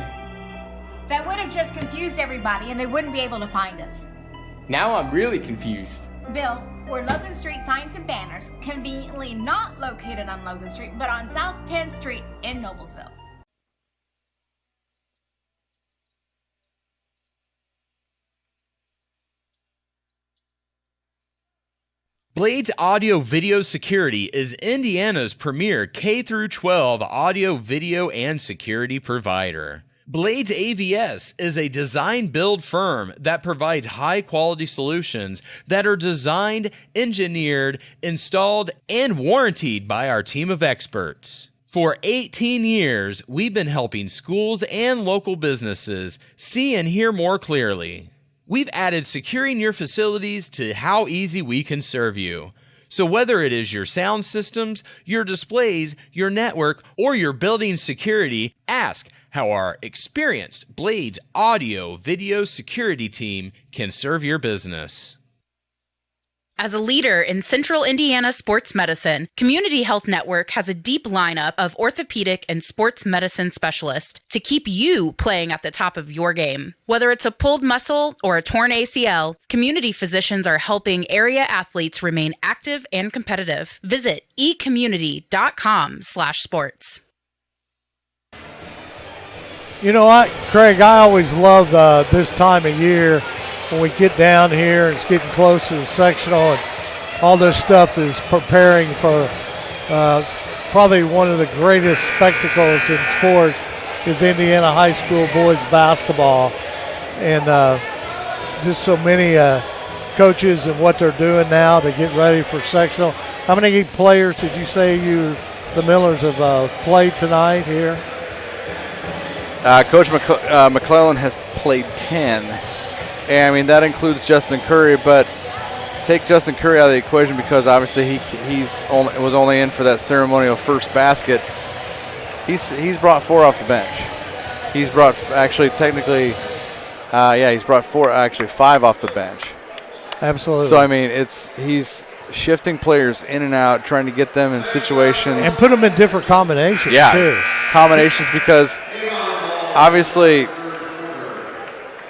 That would have just confused everybody and they wouldn't be able to find us. Now I'm really confused. Bill, we're Logan Street Signs and Banners, conveniently not located on Logan Street, but on South 10th Street in Noblesville. Blades Audio Video Security is Indiana's premier K-12 audio, video, and security provider. Blades AVS is a design-build firm that provides high-quality solutions that are designed, engineered, installed, and warranted by our team of experts. For 18 years, we've been helping schools and local businesses see and hear more clearly. We've added securing your facilities to how easy we can serve you. So whether it is your sound systems, your displays, your network, or your building security, ask how our experienced Blades audio video security team can serve your business. As a leader in Central Indiana sports medicine, Community Health Network has a deep lineup of orthopedic and sports medicine specialists to keep you playing at the top of your game. Whether it's a pulled muscle or a torn ACL, community physicians are helping area athletes remain active and competitive. Visit ecommunity.com/sports. You know what, Craig, I always love this time of year when we get down here and it's getting close to the sectional and all this stuff is preparing for probably one of the greatest spectacles in sports is Indiana high school boys basketball. And just so many coaches and what they're doing now to get ready for sectional. How many players did you say the Millers have played tonight here? Coach McClellan has played 10. And I mean, that includes Justin Curry, but take Justin Curry out of the equation because obviously he was only in for that ceremonial first basket. He's brought 4 off the bench. He's brought he's brought 5 off the bench. Absolutely. So I mean, he's shifting players in and out, trying to get them in situations and put them in different combinations. Yeah, too. Combinations because obviously.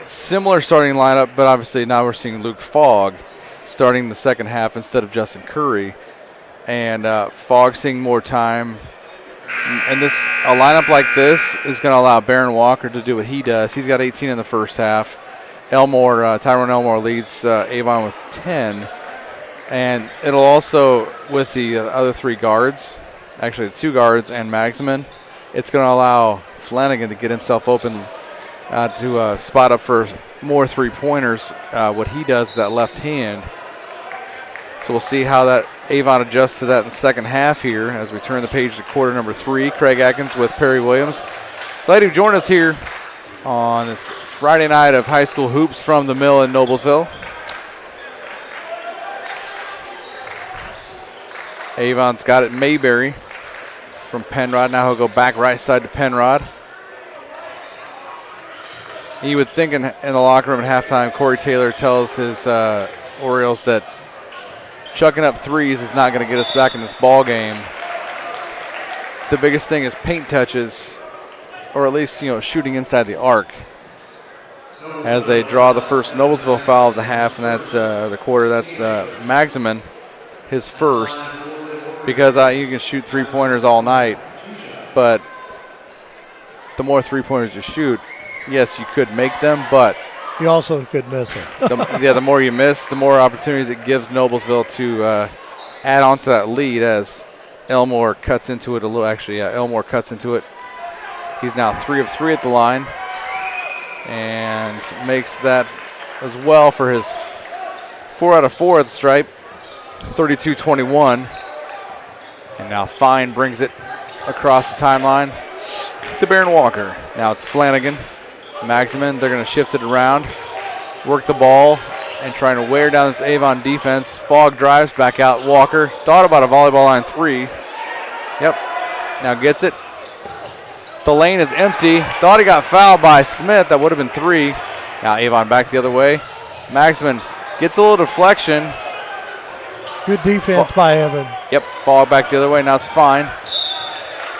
Similar starting lineup, but obviously now we're seeing Luke Fogg starting the second half instead of Justin Curry, and Fogg seeing more time. And a lineup like this is going to allow Barron Walker to do what he does. He's got 18 in the first half. Tyrone Elmore leads Avon with 10, and it'll also with the other 3 guards, actually 2 guards and Maximin, it's going to allow Flanagan to get himself open. To spot up for more 3-pointers, what he does with that left hand. So we'll see how that Avon adjusts to that in the second half here as we turn the page to quarter number 3. Craig Atkins with Perry Williams. Glad you joined us here on this Friday night of high school hoops from the Mill in Noblesville. Avon's got it Mayberry from Penrod. Now he'll go back right side to Penrod. You would think in the locker room at halftime, Corey Taylor tells his Orioles that chucking up threes is not going to get us back in this ball game. The biggest thing is paint touches, or at least shooting inside the arc. As they draw the first Noblesville foul of the half, and that's the quarter. That's Maximin, his first, because you can shoot 3-pointers all night, but the more 3-pointers you shoot. Yes, you could make them, but you also could miss them. The more you miss, the more opportunities it gives Noblesville to add on to that lead as Elmore cuts into it a little. Actually, Elmore cuts into it. He's now 3 of 3 at the line and makes that as well for his 4 out of 4 at the stripe, 32-21. And now Fine brings it across the timeline to Barron Walker. Now it's Flanagan. Maximin, they're going to shift it around, work the ball, and trying to wear down this Avon defense. Fogg drives back out. Walker thought about a volleyball line 3. Yep, now gets it. The lane is empty. Thought he got fouled by Smith. That would have been 3. Now Avon back the other way. Maximin gets a little deflection. Good defense by Evan. Yep, Fogg back the other way. Now it's Fine.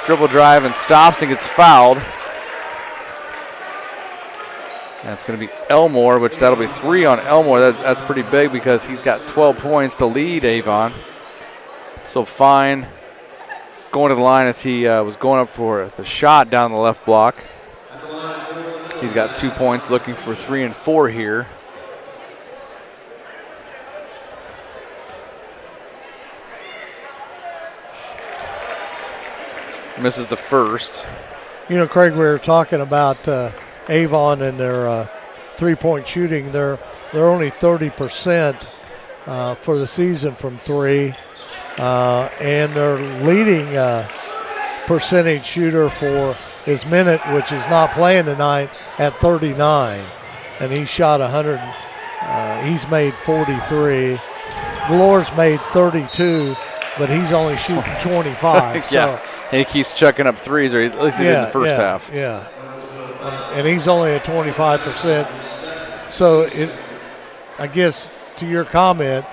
Dribble drive and stops and gets fouled. And it's going to be Elmore, which that'll be 3 on Elmore. That's pretty big because he's got 12 points to lead Avon. So Fine going to the line as he was going up for the shot down the left block. He's got 2 points, looking for 3 and 4 here. Misses the first. Craig, we were talking about Avon and their 3-point shooting. They're only 30% for the season from 3, and their leading percentage shooter for is Minute, which is not playing tonight, at 39, and he shot 100. He's made 43. Glor's made 32, but he's only shooting 25. Yeah, and he keeps chucking up threes, or at least he did in the first half. Yeah. And he's only at 25%. So I guess to your comment,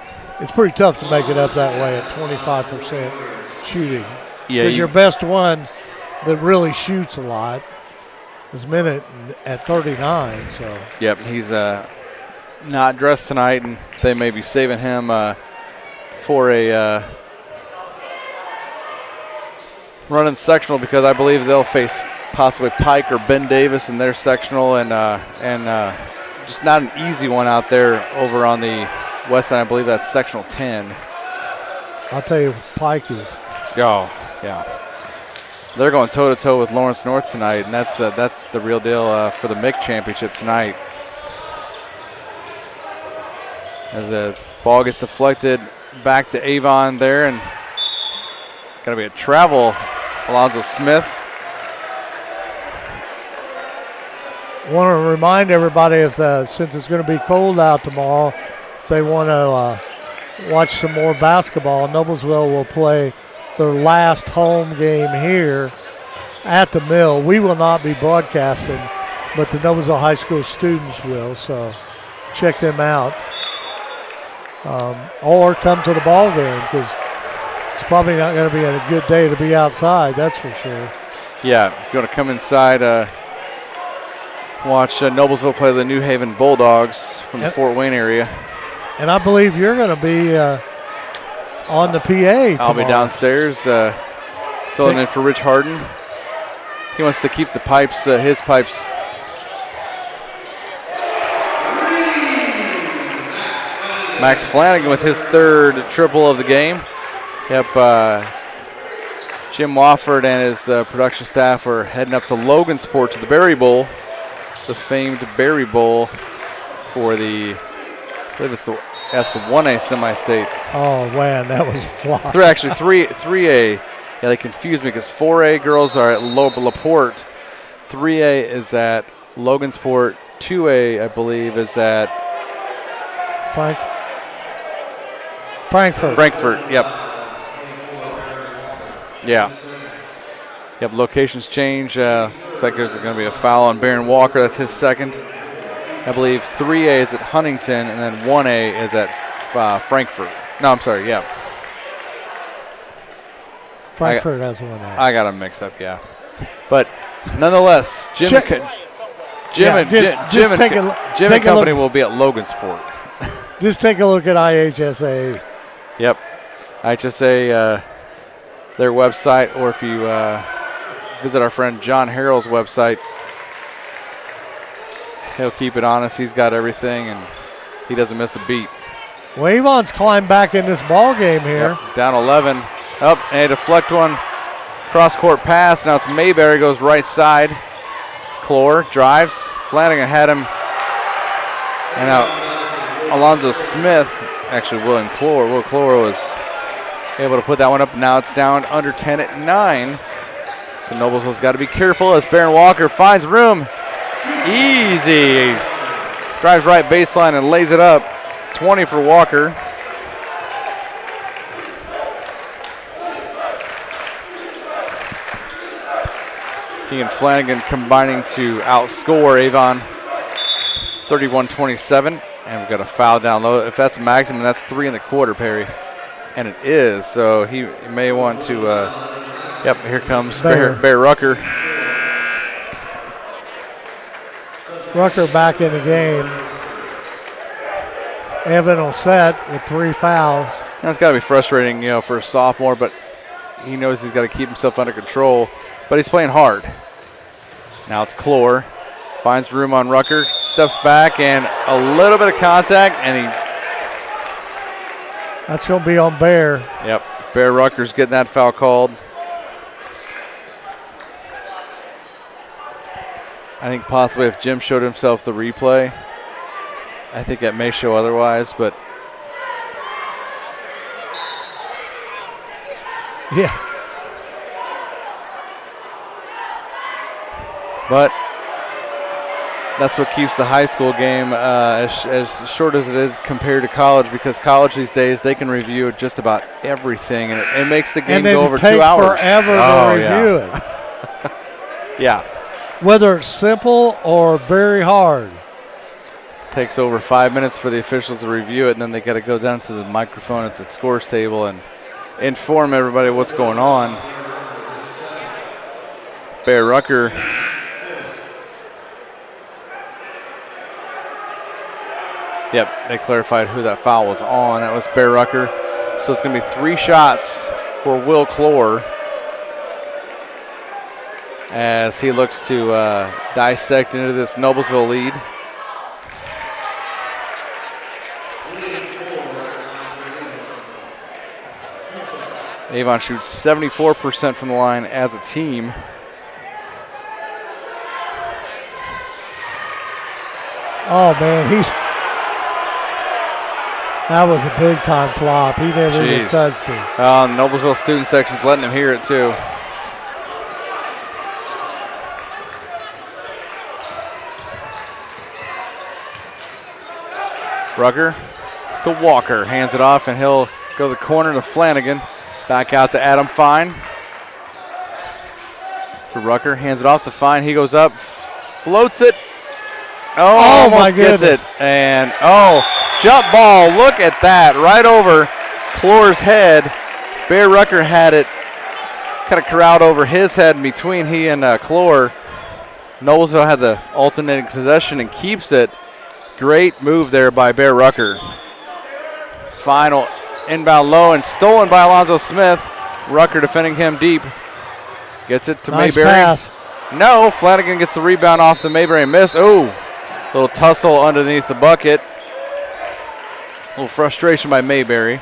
it's pretty tough to make it up that way at 25% shooting. Yeah, Because your best one that really shoots a lot is Minute at 39. So. Yep, he's not dressed tonight, and they may be saving him for a running sectional, because I believe they'll face possibly Pike or Ben Davis in their sectional, and just not an easy one out there over on the west end. I believe that's sectional 10. I'll tell you, Pike is. Oh, yeah. They're going toe-to-toe with Lawrence North tonight, and that's the real deal for the MIC championship tonight. As the ball gets deflected back to Avon there, and got to be a travel. Alonzo Smith. Want to remind everybody, since it's going to be cold out tomorrow, if they want to watch some more basketball, Noblesville will play their last home game here at the Mill. We will not be broadcasting, but the Noblesville High School students will, so check them out. Or come to the ball game, because it's probably not going to be a good day to be outside, that's for sure. Yeah, if you want to come inside, watch Noblesville play the New Haven Bulldogs from the Fort Wayne area. And I believe you're going to be on the PA tomorrow. I'll be downstairs filling in for Rich Harden. He wants to keep the pipes, his pipes. Max Flanagan with his third triple of the game. Yep, Jim Wofford and his production staff are heading up to Logansport to the Berry Bowl, the famed Berry Bowl for the, I believe that's the 1A semi-state. Oh, man, that was a flop. 3A. Yeah, they confused me because 4A girls are at LaPorte. 3A is at Logansport. 2A, I believe, is at Frankfort, yep. Yeah. Yep, locations change. Looks like there's going to be a foul on Baron Walker. That's his second. I believe 3A is at Huntington, and then 1A is at Frankfort. No, I'm sorry, yeah. Frankfort has 1A. I got them mixed up, yeah. But nonetheless, Jim and company will be at Logansport. Just take a look at IHSAA. Yep. IHSAA, their website, or if you visit our friend John Harrell's website, he'll keep it honest. He's got everything, and he doesn't miss a beat. Well, Avon's climbed back in this ball game here. Yep, down 11. Up, and a deflect one. Cross-court pass. Now it's Mayberry, goes right side. Clore drives. Flanagan had him. And now Alonzo Smith, actually Will Clore was able to put that one up. Now it's down under 10 at 9. So Noblesville's got to be careful as Baron Walker finds room. Easy. Drives right baseline and lays it up. 20 for Walker. He and Flanagan combining to outscore Avon 31-27. And we've got a foul down low. If that's maximum, that's 3 in the quarter, Perry. And it is. So he may want to, yep, here comes Bear Rucker. Rucker back in the game. Evan will set with 3 fouls. That's got to be frustrating, for a sophomore, but he knows he's got to keep himself under control. But he's playing hard. Now it's Clore. Finds room on Rucker. Steps back and a little bit of contact, and that's going to be on Bear. Yep. Bear Rucker's getting that foul called. I think possibly if Jim showed himself the replay, I think that may show otherwise, but. Yeah. But that's what keeps the high school game as short as it is compared to college, because college these days, they can review just about everything, and it makes the game go over 2 hours. And forever to review it. Yeah. Whether it's simple or very hard. Takes over 5 minutes for the officials to review it, and then they got to go down to the microphone at the scores table and inform everybody what's going on. Bear Rucker Yep, they clarified who that foul was on. That was Bear Rucker. So it's going to be 3 shots for Will Clore as he looks to dissect into this Noblesville lead. Avon shoots 74% from the line as a team. Oh, man, that was a big-time flop. He never even touched it. Noblesville student section's letting him hear it, too. Rucker to Walker. Hands it off, and he'll go to the corner to Flanagan. Back out to Adam Fine. To Rucker. Hands it off to Fine. He goes up. Floats it. Oh, my gets goodness. it. And, jump ball. Look at that. Right over Clore's head. Bear Rucker had it kind of corralled over his head in between he and Clore. Noblesville had the alternating possession and keeps it. Great move there by Bear Rucker. Final inbound low and stolen by Alonzo Smith. Rucker defending him deep. Gets it to nice Mayberry. Pass. No, Flanagan gets the rebound off the Mayberry miss. Oh, little tussle underneath the bucket. A little frustration by Mayberry.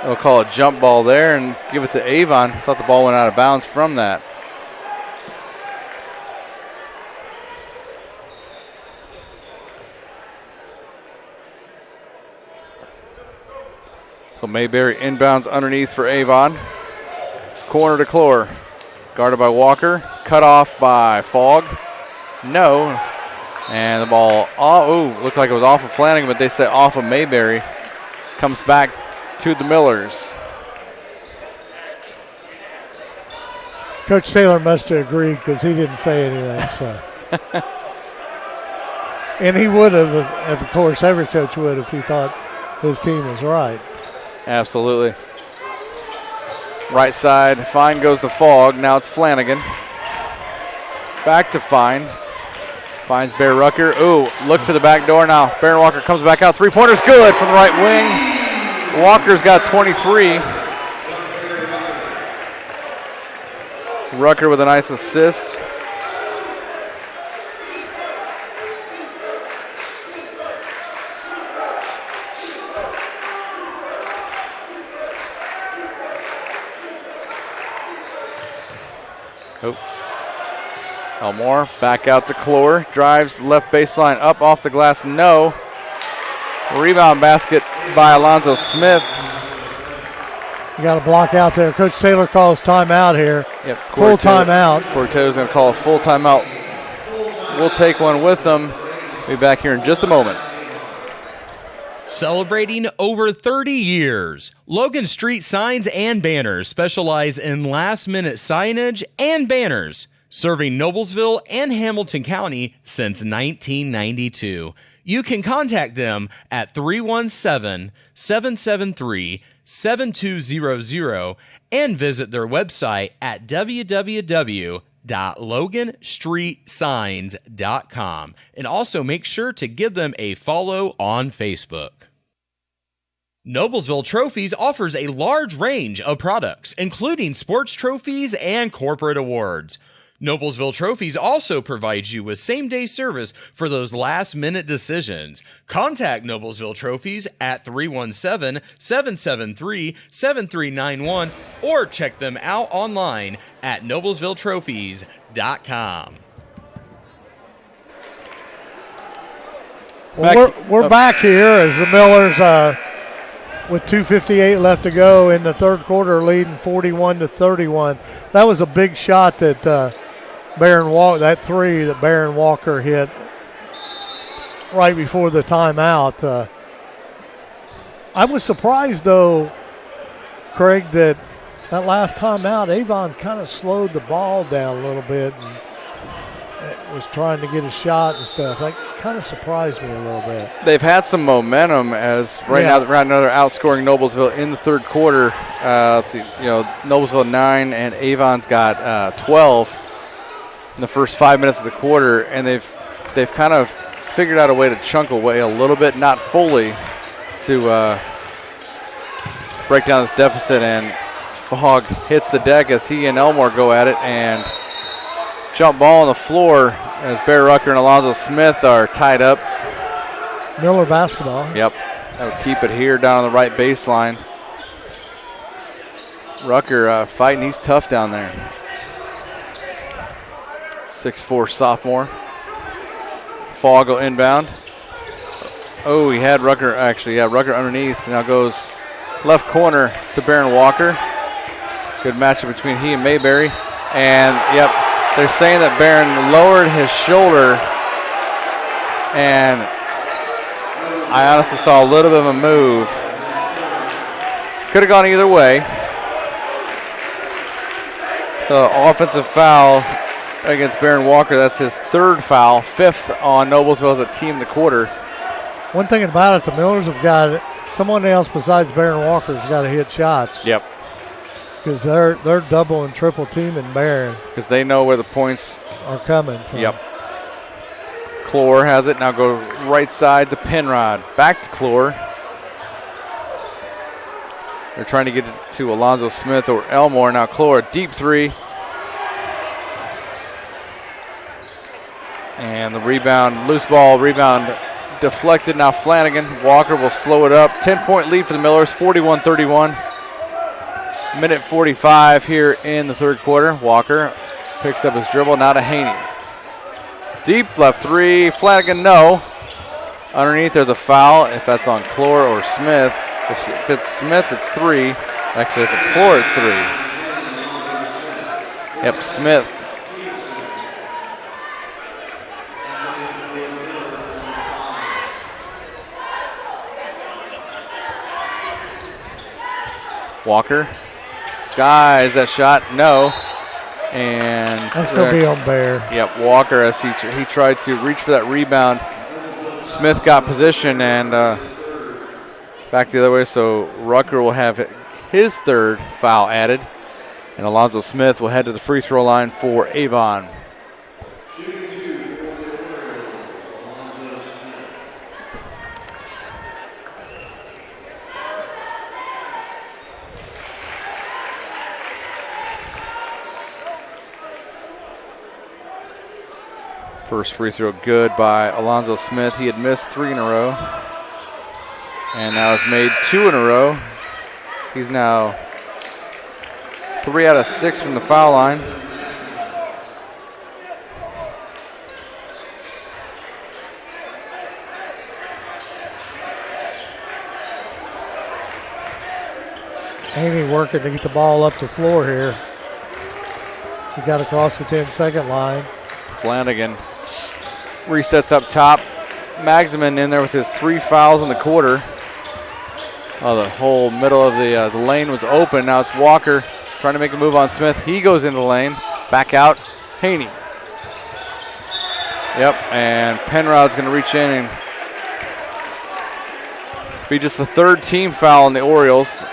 They'll call a jump ball there and give it to Avon. Thought the ball went out of bounds from that. So Mayberry inbounds underneath for Avon. Corner to Clore. Guarded by Walker. Cut off by Fogg. No. And the ball, looked like it was off of Flanagan, but they said off of Mayberry. Comes back to the Millers. Coach Taylor must have agreed because he didn't say anything. So, and he would have, of course, every coach would if he thought his team was right. Absolutely. Right side, Fine goes to Fogg. Now it's Flanagan. Back to Fine. Finds Bear Rucker. Ooh, look for the back door now. Baron Walker comes back out. 3-pointer's good from the right wing. Walker's got 23. Rucker with a nice assist. Elmore back out to Clore. Drives left baseline up off the glass. No. Rebound basket by Alonzo Smith. You got a block out there. Coach Taylor calls timeout here. Yep. Full timeout. Cortez going to call a full timeout. We'll take one with them. Be back here in just a moment. Celebrating over 30 years, Logan Street Signs and Banners specialize in last-minute signage and banners, serving Noblesville and Hamilton County since 1992. You can contact them at 317-773-7200 and visit their website at www.loganstreetsigns.com. And also make sure to give them a follow on Facebook. Noblesville Trophies offers a large range of products, including sports trophies and corporate awards. Noblesville Trophies also provides you with same-day service for those last-minute decisions. Contact Noblesville Trophies at 317-773-7391 or check them out online at noblesvilletrophies.com. Well, we're back here as the Millers, with 2:58 left to go in the third quarter, leading 41-31. That was a big shot that that three that Baron Walker hit right before the timeout. I was surprised, though, Craig, that last timeout, Avon kind of slowed the ball down a little bit. And was trying to get a shot and stuff. That kind of surprised me a little bit. They've had some momentum as now they're outscoring Noblesville in the third quarter. Let's see, Noblesville 9 and Avon's got 12 in the first 5 minutes of the quarter, and they've kind of figured out a way to chunk away a little bit, not fully, to break down this deficit. And Fogg hits the deck as he and Elmore go at it, and jump ball on the floor as Bear Rucker and Alonzo Smith are tied up. Miller basketball. Yep, that'll keep it here down on the right baseline. Rucker fighting, he's tough down there. 6'4" sophomore. Fogg will inbound. Oh, he had Rucker, Rucker underneath. Now goes left corner to Baron Walker. Good matchup between he and Mayberry. And, yep, they're saying that Barron lowered his shoulder, and I honestly saw a little bit of a move. Could have gone either way. So offensive foul against Baron Walker. That's his third foul, fifth on Noblesville as a team in the quarter. One thing about it, the Millers have got someone else besides Baron Walker's got to hit shots. Yep. Because they're double and triple teaming Barron. Because they know where the points are coming from. Yep. Clore has it. Now go right side to Penrod. Back to Clore. They're trying to get it to Alonzo Smith or Elmore. Now Clore, deep three. And the rebound, loose ball, rebound deflected. Now Flanagan. Walker will slow it up. 10-point lead for the Millers, 41-31. Minute 45 here in the third quarter. Walker picks up his dribble, now to Haney. Deep left three, Flanagan no. Underneath there's a foul, if that's on Clore or Smith. If it's Smith, it's three. Actually, if it's Clore, it's three. Yep, Smith. Walker. Skies that shot, no. And that's going to be on Bear. Yep, Walker as he tried to reach for that rebound. Smith got position and back the other way, so Rucker will have his third foul added. And Alonzo Smith will head to the free throw line for Avon. First free throw good by Alonzo Smith. He had missed 3 in a row. And now has made 2 in a row. He's now 3 out of 6 from the foul line. Haney working to get the ball up the floor here. He got across the 10-second line. Flanagan resets up top. Magsamen in there with his 3 fouls in the quarter. Oh, the whole middle of the lane was open. Now it's Walker trying to make a move on Smith. He goes into the lane. Back out. Haney. Yep, and Penrod's going to reach in and be just the third team foul on the Orioles.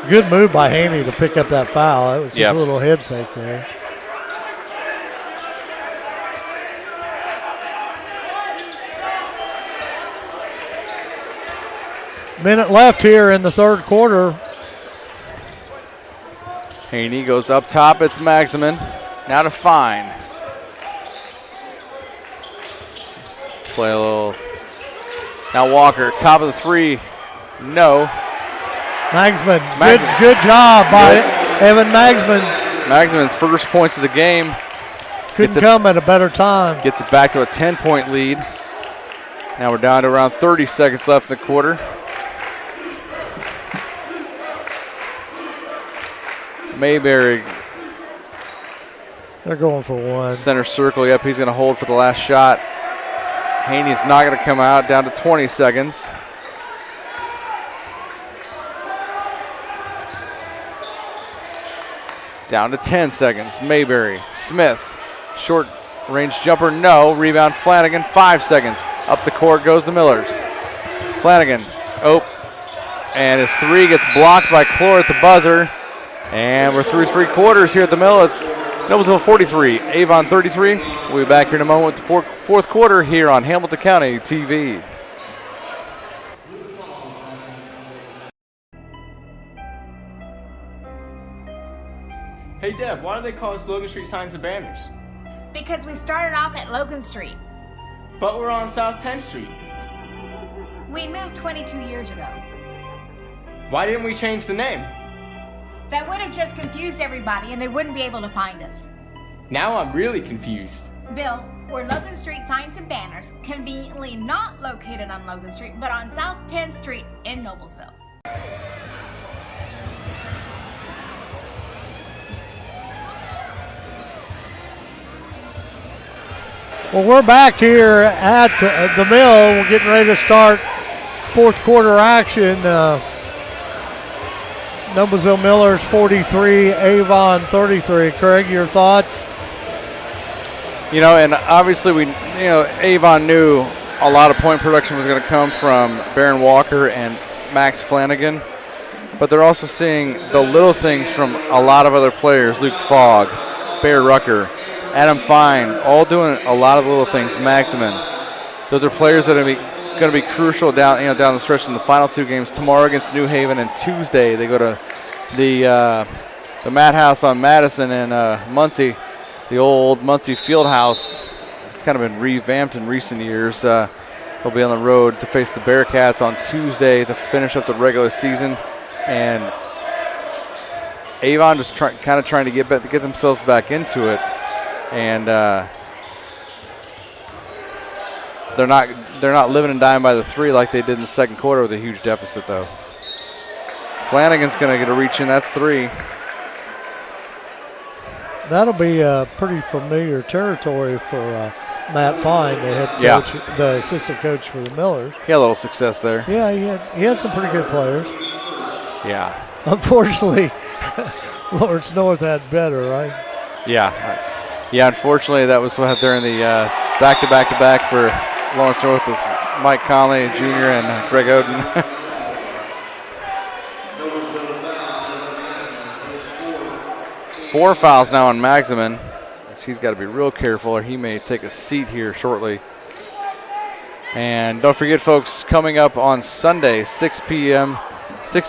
Good move by Haney to pick up that foul. That was just a little head fake there. Minute left here in the third quarter. Haney goes up top. It's Magsamen. Now to Fine. Play a little. Now Walker, top of the 3. No. Magsamen, good job by Evan Magsamen. Magsamen's first points of the game. Couldn't come at a better time. Gets it back to a 10-point lead. Now we're down to around 30 seconds left in the quarter. Mayberry. They're going for one. Center circle, yep, he's going to hold for the last shot. Haney's not going to come out, down to 20 seconds. Down to 10 seconds. Mayberry. Smith. Short range jumper. No. Rebound Flanagan. 5 seconds. Up the court goes the Millers. Flanagan. Oh. And his three gets blocked by Clore at the buzzer. And we're through 3 quarters here at the Mill. It's Noblesville 43, Avon 33. We'll be back here in a moment with the fourth quarter here on Hamilton County TV. Hey Deb, why do they call us Logan Street Signs and Banners? Because we started off at Logan Street. But we're on South 10th Street. We moved 22 years ago. Why didn't we change the name? That would have just confused everybody and they wouldn't be able to find us. Now I'm really confused. Bill, we're Logan Street Signs and Banners, conveniently not located on Logan Street, but on South 10th Street in Noblesville. Well, we're back here at the Mill. We're getting ready to start fourth quarter action. Noblesville Millers 43, Avon 33. Craig, your thoughts? You know, and obviously Avon knew a lot of point production was going to come from Baron Walker and Max Flanagan, but they're also seeing the little things from a lot of other players. Luke Fogg, Bear Rucker, Adam Fine, all doing a lot of little things. Maximin. Those are players that are going to be crucial down the stretch in the final 2 games. Tomorrow against New Haven, and Tuesday they go to the Madhouse on Madison and Muncie, the old Muncie Fieldhouse. It's kind of been revamped in recent years. They'll be on the road to face the Bearcats on Tuesday to finish up the regular season, and Avon just trying to get themselves back into it. And they're not living and dying by the 3 like they did in the second quarter with a huge deficit, though. Flanagan's going to get a reach in. That's 3. That'll be pretty familiar territory for Matt Fine, the head coach, the assistant coach for the Millers. He had a little success there. Yeah, he had some pretty good players. Yeah. Unfortunately, Lawrence North had better, right? Yeah. Yeah, unfortunately, that was what happened during the back-to-back for Lawrence North with Mike Conley Jr. and Greg Oden. Four fouls now on Maximin. He's got to be real careful or he may take a seat here shortly. And don't forget, folks, coming up on Sunday, 6 to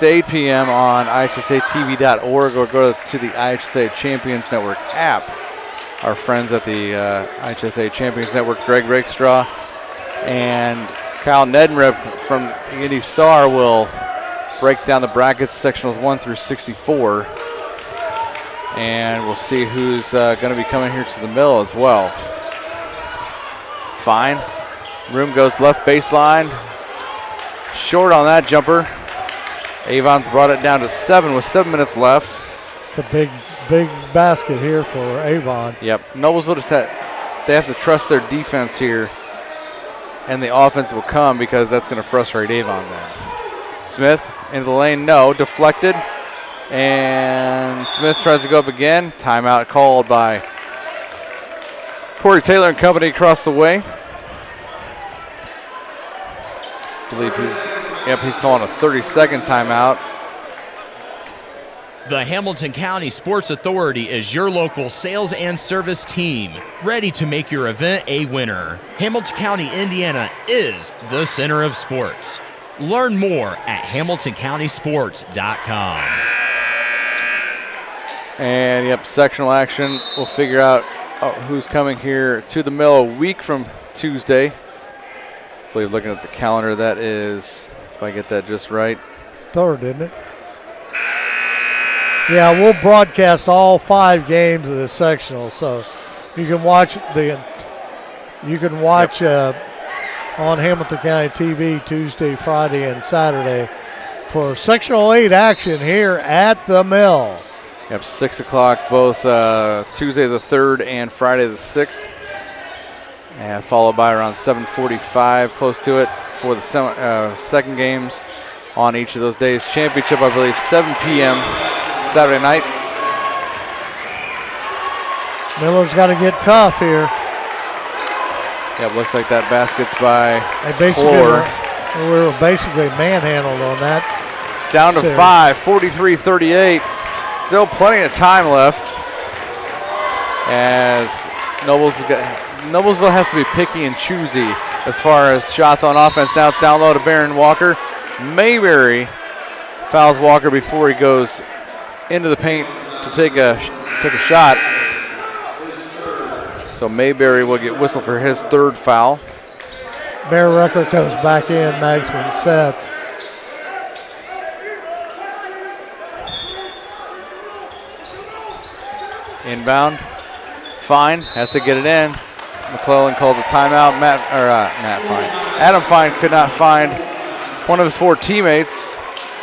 8 p.m. on IHSAATV.org, or go to the IHSAA Champions Network app. Our friends at the IHSAA Champions Network, Greg Rakestraw and Kyle Neddenrip from Indy Star, will break down the brackets, sectionals 1 through 64. And we'll see who's going to be coming here to the Mill as well. Fine. Room goes left baseline. Short on that jumper. Avon's brought it down to 7 with 7 minutes left. It's a big basket here for Avon. Yep. Noblesville they have to trust their defense here, and the offense will come because that's going to frustrate Avon then. Smith into the lane, no, deflected. And Smith tries to go up again. Timeout called by Corey Taylor and company across the way. I believe he's calling a 30-second timeout. The Hamilton County Sports Authority is your local sales and service team, ready to make your event a winner. Hamilton County, Indiana is the center of sports. Learn more at HamiltonCountySports.com. And yep, sectional action. We'll figure out who's coming here to the Mill a week from Tuesday. I believe looking at the calendar, that is, if I get that just right, 3rd, isn't it? Yeah, we'll broadcast all 5 games of the sectional, so you can watch on Hamilton County TV Tuesday, Friday, and Saturday for sectional 8 action here at the Mill. Yep, 6 o'clock both Tuesday the 3rd and Friday the 6th. And followed by around 7:45, close to it, for the second games on each of those days. Championship, I believe, 7 p.m. Saturday night. Miller's got to get tough here. Yeah, it looks like that basket's by we were basically manhandled on that. Down to 5, 43-38. Still plenty of time left. As Noblesville has to be picky and choosy as far as shots on offense. Now it's down low to Baron Walker. Mayberry fouls Walker before he goes into the paint to take a shot. So Mayberry will get whistled for his third foul. Bear Rucker comes back in. Magsman sets. Inbound. Fine has to get it in. McClellan calls a timeout. Adam Fine could not find one of his 4 teammates,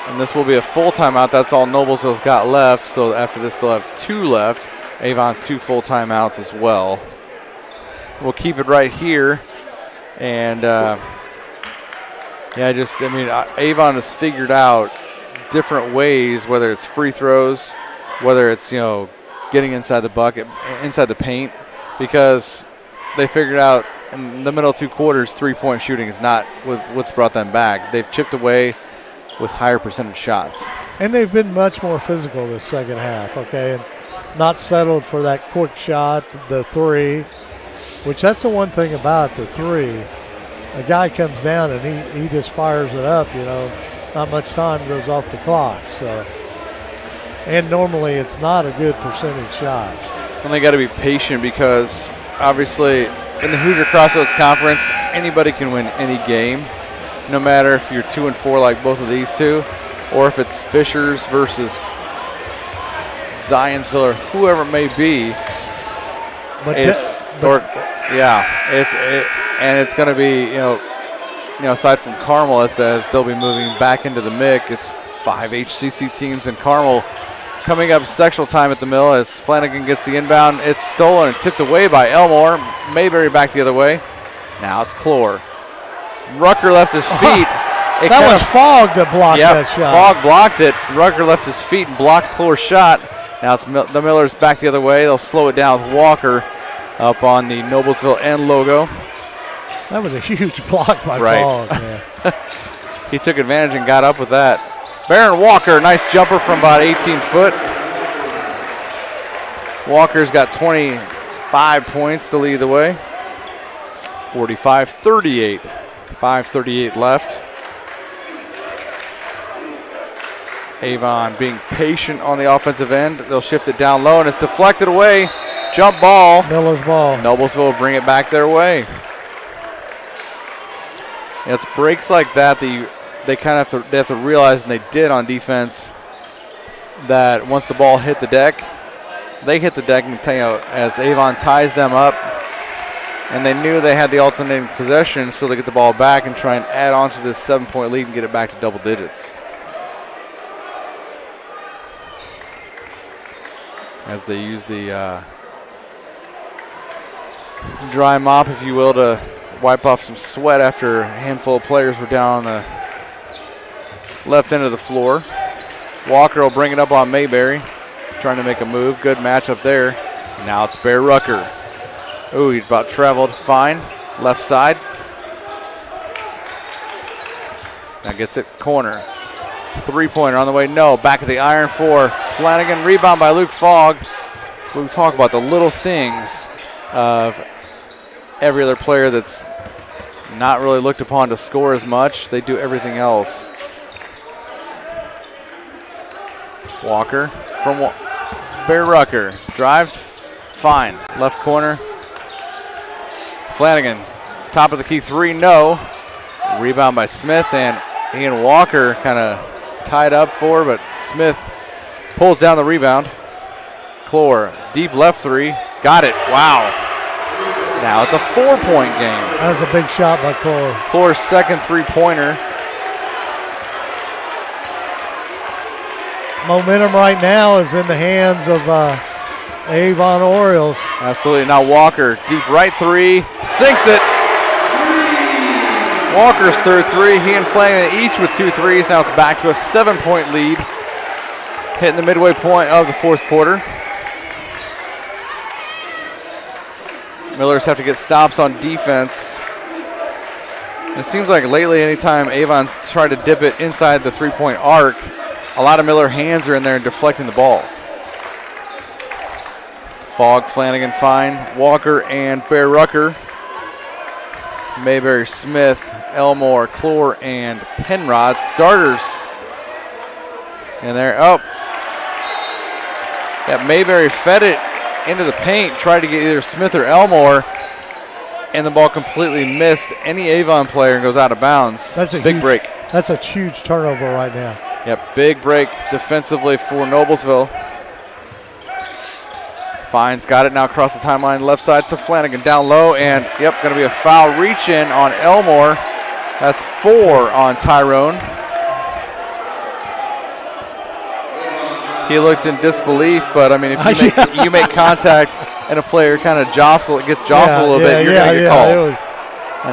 and this will be a full timeout. That's all Noblesville's got left. So after this, they'll have 2 left. Avon 2 full timeouts as well. We'll keep it right here, and Avon has figured out different ways, whether it's free throws, whether it's getting inside the bucket, inside the paint, because they figured out in the middle 2 quarters, 3-point shooting is not what's brought them back. They've chipped away with higher percentage shots. And they've been much more physical this second half, okay, and not settled for that quick shot, the 3, which that's the one thing about the 3. A guy comes down and he just fires it up, not much time goes off the clock, so. And normally it's not a good percentage shot. And they got to be patient because obviously in the Hoosier Crossroads Conference, anybody can win any game, no matter if you're 2-4 like both of these two, or if it's Fishers versus Zionsville or whoever it may be. It's going to be aside from Carmel as they'll be moving back into the mix. It's 5 HCC teams in Carmel. Coming up sectional time at the mill as Flanagan gets the inbound. It's stolen and tipped away by Elmore. Mayberry back the other way. Now it's Clore. Rucker left his feet. That was Fogg that blocked that shot. Fogg blocked it. Rucker left his feet and blocked Clore's shot. Now it's the Millers back the other way. They'll slow it down with Walker up on the Noblesville end logo. That was a huge block by Fogg. Yeah. He took advantage and got up with that. Baron Walker, nice jumper from about 18 foot. Walker's got 25 points to lead the way. 45-38. 5:38 left. Avon being patient on the offensive end. They'll shift it down low, and it's deflected away. Jump ball. Miller's ball. Noblesville will bring it back their way. It's breaks like that that they have to realize, and they did on defense, that once the ball hit the deck, they hit the deck, and as Avon ties them up, and they knew they had the alternating possession, so they get the ball back and try and add on to this 7-point lead and get it back to double digits. As they use the dry mop, if you will, to wipe off some sweat after a handful of players were down on the left end of the floor. Walker will bring it up on Mayberry, trying to make a move. Good matchup there. Now it's Bear Rucker. Ooh, he's about traveled. Fine. Left side. Now gets it corner. 3-pointer on the way. No. Back of the iron for Flanagan. Rebound by Luke Fogg. So we talk about the little things of every other player that's not really looked upon to score as much. They do everything else. Walker from Bear Rucker. Drives. Fine. Left corner. Flanagan. Top of the key 3. No. Rebound by Smith, and Ian Walker kind of tied up for, but Smith pulls down the rebound. Clore. Deep left 3. Got it. Wow. Now it's a 4-point game. That was a big shot by Clore. Clore's second 3-pointer. Momentum right now is in the hands of Avon Orioles. Absolutely. Now Walker, deep right 3, sinks it. Walker's third 3. He and Flanagan each with 2 threes. Now it's back to a 7-point lead. Hitting the midway point of the fourth quarter. Millers have to get stops on defense. It seems like lately anytime Avon's tried to dip it inside the three-point arc, a lot of Miller hands are in there and deflecting the ball. Fogg, Flanagan, Fine, Walker, and Bear Rucker. Mayberry, Smith, Elmore, Clore, and Penrod. Starters. And there, Mayberry fed it into the paint, tried to get either Smith or Elmore, and the ball completely missed any Avon player and goes out of bounds. That's a big huge break. That's a huge turnover right now. Yep, big break defensively for Noblesville. Fine's got it now across the timeline, left side to Flanagan, down low, and going to be a foul reach in on Elmore. That's 4 on Tyrone. He looked in disbelief, but I mean, if you make contact and a player kind of gets jostled a little bit, you're going to get called.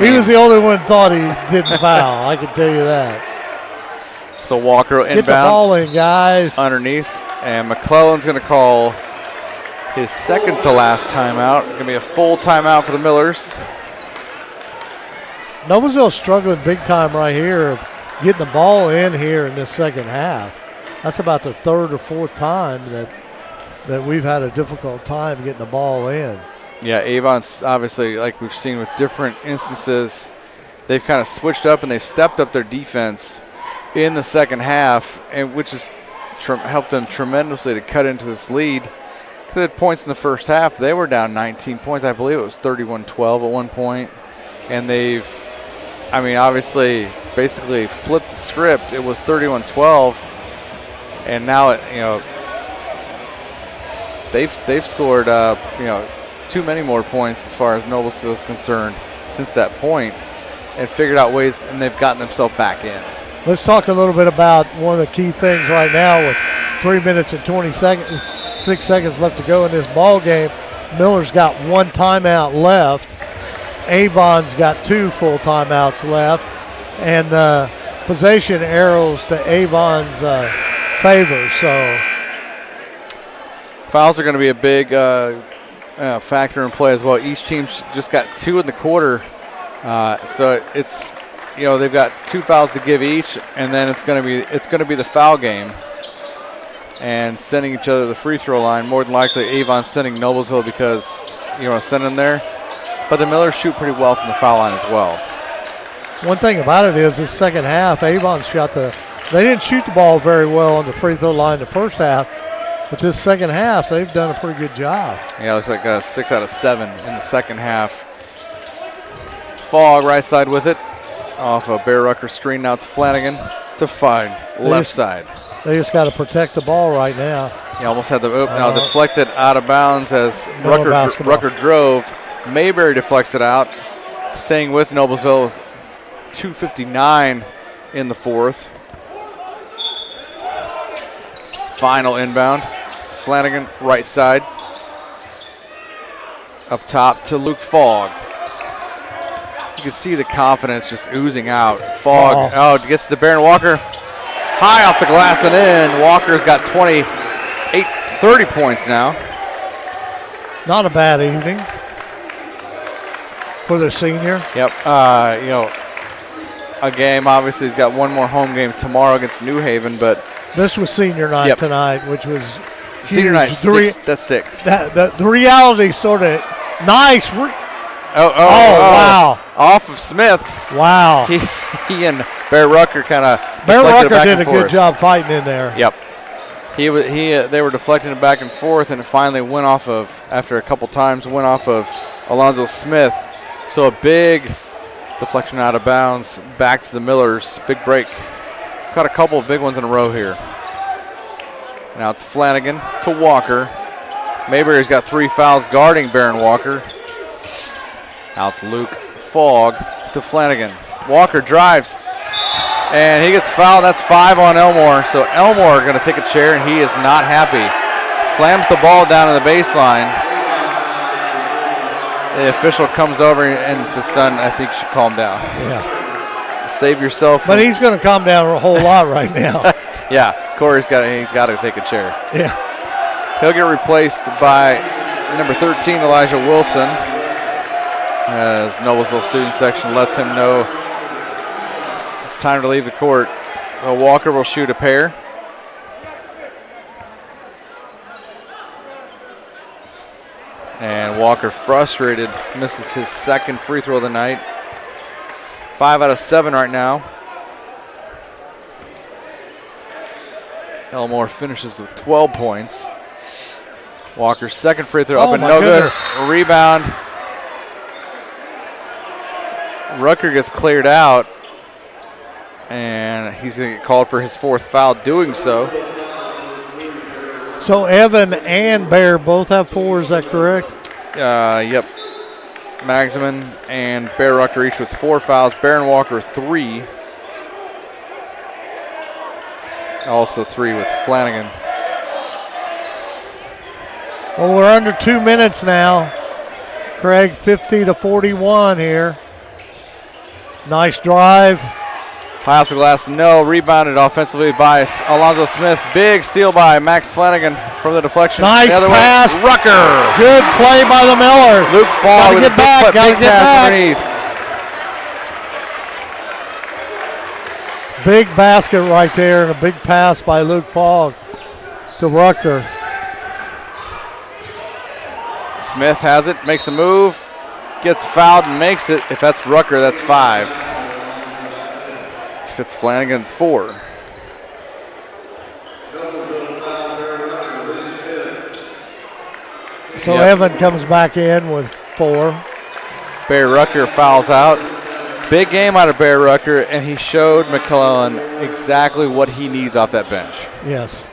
He was the only one who thought he didn't foul. I can tell you that. So Walker inbound. Get the ball in, guys. Underneath, and McClellan's going to call his second to last timeout. Going to be a full timeout for the Millers. Noblesville struggling big time right here, getting the ball in here in this second half. That's about the third or fourth time that we've had a difficult time getting the ball in. Yeah, Avon's obviously, like we've seen with different instances, they've kind of switched up and they've stepped up their defense in the second half, and which has helped them tremendously to cut into this lead. They had points in the first half. They were down 19 points. I believe it was 31-12 at one point. And they've, obviously basically flipped the script. It was 31-12. And now, they've scored, too many more points as far as Noblesville is concerned since that point, and figured out ways, and they've gotten themselves back in. Let's talk a little bit about one of the key things right now with 3 minutes and 6 seconds left to go in this ball game. Miller's got 1 timeout left. Avon's got 2 full timeouts left, and the possession arrows to Avon's favor. So fouls are going to be a big factor in play as well. Each team just got 2 in the quarter, so it's they've got 2 fouls to give each, and then it's going to be the foul game. And sending each other to the free throw line. More than likely, Avon's sending Noblesville because you want to send them there. But the Millers shoot pretty well from the foul line as well. One thing about it is this second half, Avon they didn't shoot the ball very well on the free throw line the first half. But this second half, they've done a pretty good job. Yeah, it looks like 6 out of 7 in the second half. Fogg right side with it. Off a Bear Rucker screen. Now it's Flanagan to Fine. Left side. They just got to protect the ball right now. He almost had the now deflected out of bounds as Rucker drove. Mayberry deflects it out. Staying with Noblesville with 2:59 in the fourth. Final inbound. Flanagan right side. Up top to Luke Fogg. You can see the confidence just oozing out. Fogg gets to Baron Walker. High off the glass and in. Walker's got 30 points now. Not a bad evening for the senior. Yep. A game, obviously, he's got one more home game tomorrow against New Haven, but this was senior night tonight, which was senior night. That sticks. The reality sort of nice. Wow. Off of Smith. Wow. He and Bear Rucker kind of. Bear Rucker did a good job fighting in there. Yep. They were deflecting it back and forth, and it finally went off of, after a couple times, went off of Alonzo Smith. So a big deflection out of bounds, back to the Millers. Big break. Got a couple of big ones in a row here. Now it's Flanagan to Walker. Mayberry's got 3 fouls guarding Baron Walker. Now it's Luke Fogg to Flanagan. Walker drives, and he gets fouled. That's 5 on Elmore. So Elmore going to take a chair, and he is not happy. Slams the ball down to the baseline. The official comes over and says, "Son, I think you should calm down. Yeah, save yourself." But he's going to calm down a whole lot right now. Yeah, Corey's got to take a chair. Yeah, he'll get replaced by number 13, Elijah Wilson. as Noblesville student section lets him know it's time to leave the court. Walker will shoot a pair. And Walker, frustrated, misses his second free throw of the night. 5 out of 7 right now. Elmore finishes with 12 points. Walker's second free throw up and no good. Rebound. Rucker gets cleared out, and he's going to get called for his 4th foul doing so. So Evan and Bear both have 4, is that correct? Yep. Magsamen and Bear Rucker each with 4 fouls. Bear and Walker 3. Also 3 with Flanagan. Well, we're under 2 minutes now. Craig, 50-41 here. Nice drive. High off the glass, no. Rebounded offensively by Alonzo Smith. Big steal by Max Flanagan from the deflection. Nice pass. Rucker. Good play by the Millers. Luke Fall with a big pass underneath. Big basket right there and a big pass by Luke Fogg to Rucker. Smith has it, makes a move, gets fouled and makes it. If that's Rucker, that's 5. If it's Flanagan, it's 4. So Evan comes back in with 4. Bear Rucker fouls out. Big game out of Bear Rucker, and he showed McClellan exactly what he needs off that bench. Yes.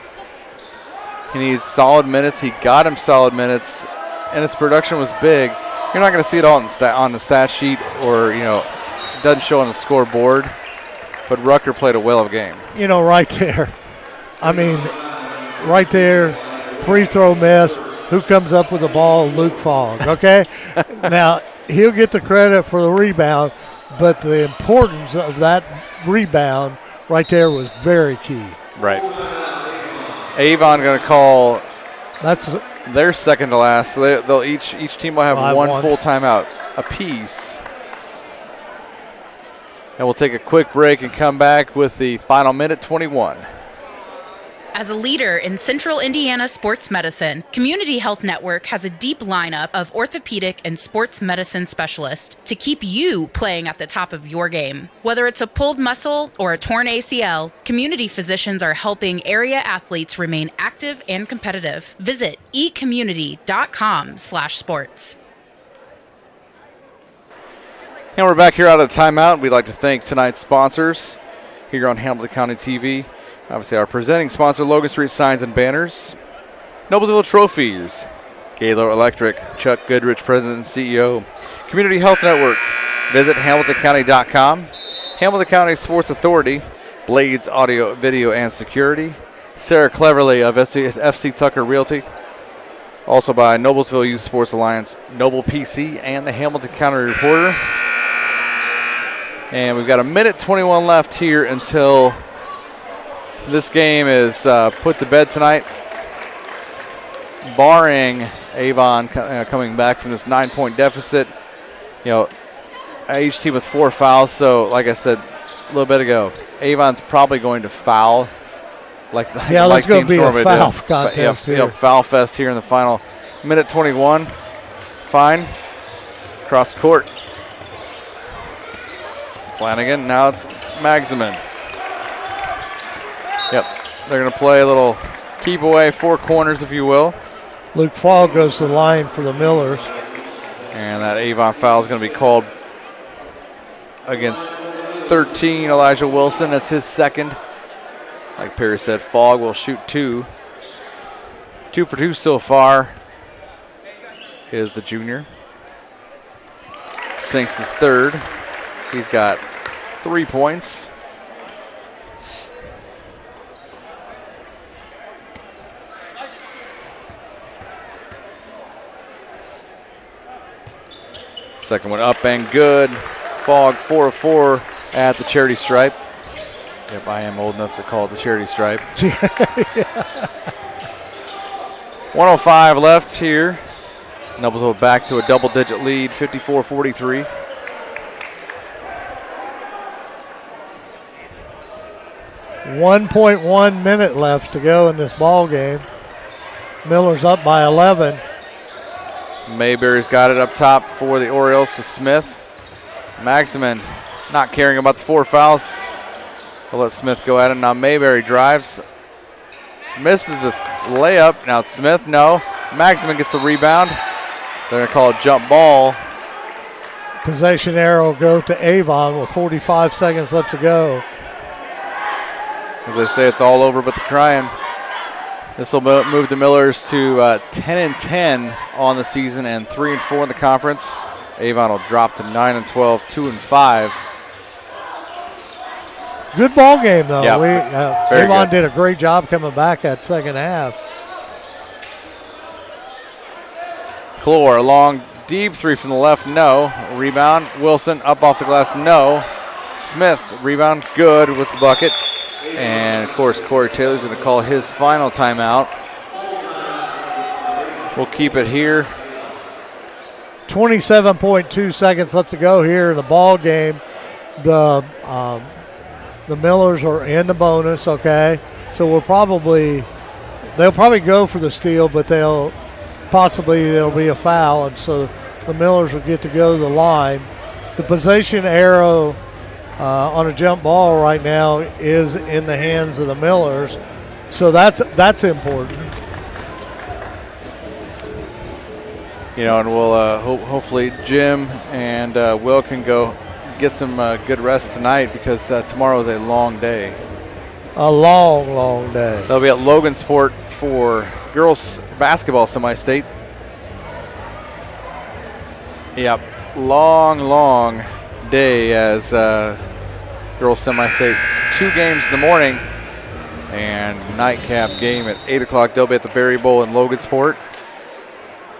He needs solid minutes. He got him solid minutes, and his production was big. You're not going to see it all on the stat sheet, or, it doesn't show on the scoreboard, but Rucker played a whale of a game. Right there. I mean, right there, free throw miss. Who comes up with the ball? Luke Fogg, okay? Now, he'll get the credit for the rebound, but the importance of that rebound right there was very key. Right. Avon going to call that's their second to last. So they'll each team will have one full timeout apiece. And we'll take a quick break and come back with the final minute 21. As a leader in Central Indiana sports medicine, Community Health Network has a deep lineup of orthopedic and sports medicine specialists to keep you playing at the top of your game. Whether it's a pulled muscle or a torn ACL, community physicians are helping area athletes remain active and competitive. Visit ecommunity.com/sports. And we're back here out of the timeout. We'd like to thank tonight's sponsors here on Hamilton County TV. Obviously, our presenting sponsor, Logan Street Signs and Banners. Noblesville Trophies. Gaylor Electric. Chuck Goodrich, President and CEO. Community Health Network. Visit HamiltonCounty.com. Hamilton County Sports Authority. Blades Audio, Video, and Security. Sarah Cleverly of FC Tucker Realty. Also by Noblesville Youth Sports Alliance, Noble PC, and the Hamilton County Reporter. And we've got a minute 21 left here until this game is put to bed tonight, barring Avon coming back from this 9-point deficit. Each team with 4 fouls. So, like I said a little bit ago, Avon's probably going to foul. There's going to be a foul contest here. Foul fest here in the final minute 21. Fine. Cross court. Flanagan. Now it's Magsamen. Yep, they're going to play a little keep away, 4 corners, if you will. Luke Fogg goes to the line for the Millers. And that Avon foul is going to be called against 13, Elijah Wilson. That's his second. Like Perry said, Fogg will shoot 2. 2 for 2 so far is the junior. Sinks his third. He's got 3 points. Second one up and good. Fogg 4 of 4 at the charity stripe. Yep, I am old enough to call it the charity stripe. 1:05 left here Noblesville back to a double-digit lead, 54-43. .1 minute left to go in this ball game. Miller's up by 11. Mayberry's got it up top for the Orioles to Smith. Maximin not caring about the 4 fouls. We'll let Smith go at it. Now Mayberry drives. Misses the layup. Now it's Smith, no. Maximin gets the rebound. They're going to call a jump ball. Possession arrow go to Avon with 45 seconds left to go. As they say, it's all over but the crying. This will move the Millers to 10-10 on the season and 3-4 in the conference. Avon will drop to 9-12, 2-5. Good ball game though. Yep. Avon did a great job coming back that second half. Clore, long, deep three from the left, no. Rebound, Wilson up off the glass, no. Smith, rebound, good with the bucket. And, of course, Corey Taylor's going to call his final timeout. We'll keep it here. 27.2 seconds left to go here in the ball game. The Millers are in the bonus, okay? So they'll probably go for the steal, but there'll be a foul, and so the Millers will get to go to the line. The possession arrow on a jump ball right now is in the hands of the Millers, so that's important. You know, and we'll hopefully Jim and Will can go get some good rest tonight because tomorrow is a long day. A long, long day. They'll be at Logansport for girls basketball semi-state. Yep, long day as girls semi-state. 2 games in the morning and nightcap game at 8 o'clock. They'll be at the Berry Bowl in Logansport.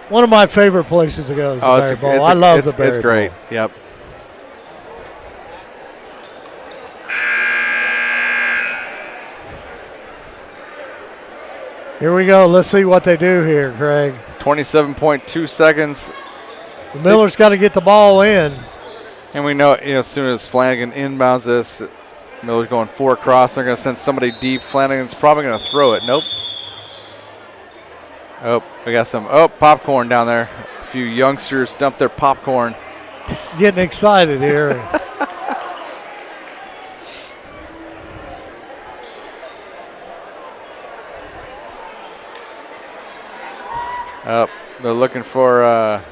One of my favorite places to go is the Berry Bowl. I love the Berry Bowl. It's great, yep. Here we go. Let's see what they do here, Craig. 27.2 seconds. The Millers got to get the ball in. And we know, as soon as Flanagan inbounds this, Miller's going 4 across. They're going to send somebody deep. Flanagan's probably going to throw it. Nope. Oh, we got some popcorn down there. A few youngsters dumped their popcorn. Getting excited here. They're looking for a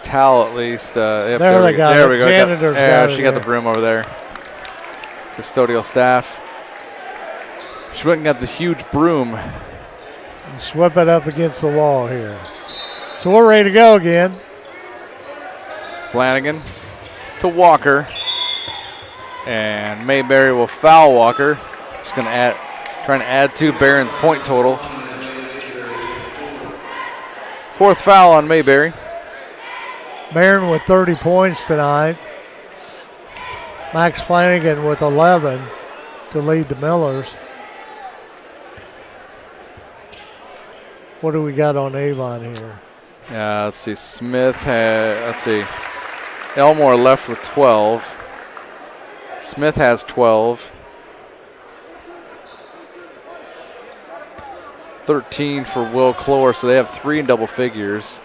towel at least. Yep, there we go. Janitor's got it. She got the broom over there. Custodial staff. She went and got the huge broom. And swept it up against the wall here. So we're ready to go again. Flanagan to Walker. And Mayberry will foul Walker. Just going to trying to add to Barron's point total. 4th foul on Mayberry. Barron with 30 points tonight. Max Flanagan with 11 to lead the Millers. What do we got on Avon here? Let's see. Elmore left with 12. Smith has 12. 13 for Will Clore, so they have 3 in double figures.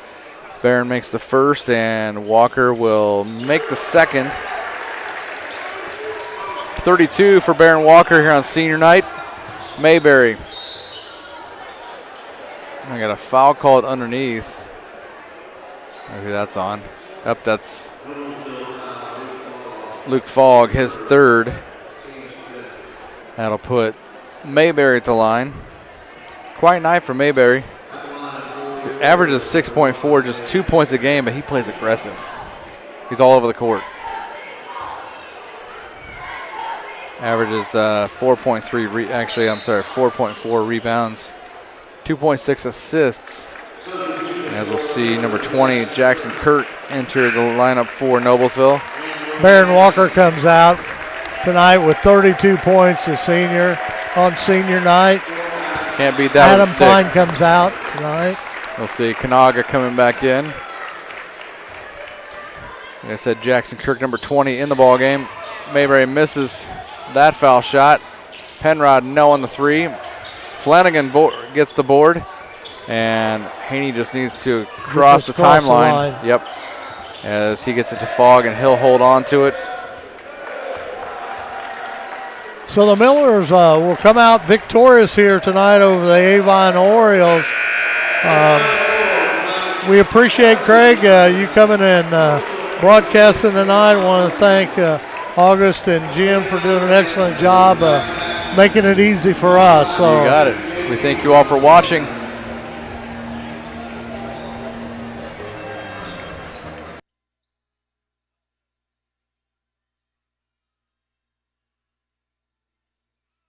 Barron makes the first, and Walker will make the second. 32 for Barron Walker here on senior night. Mayberry. I got a foul called underneath. Maybe that's on. Yep, that's Luke Fogg, his 3rd. That'll put Mayberry at the line. Quiet night for Mayberry. Average is 6.4, just 2 points a game, but he plays aggressive. He's all over the court. Averages 4.4 rebounds, 2.6 assists. And As we'll see, number 20, Jackson Kirk, enter the lineup for Noblesville. Baron Walker comes out tonight with 32 points, a senior on senior night. Can't beat that. Adam Fine comes out tonight. We'll see Kanaga coming back in. Like I said, Jackson Kirk, number 20, in the ball game. Mayberry misses that foul shot. Penrod no on the 3. Flanagan gets the board, and Haney just needs to cross the timeline. Yep. As he gets it to Fogg, and he'll hold on to it. So the Millers will come out victorious here tonight over the Avon Orioles. We appreciate, Craig, you coming and broadcasting tonight. I want to thank August and Jim for doing an excellent job making it easy for us. So. You got it. We thank you all for watching.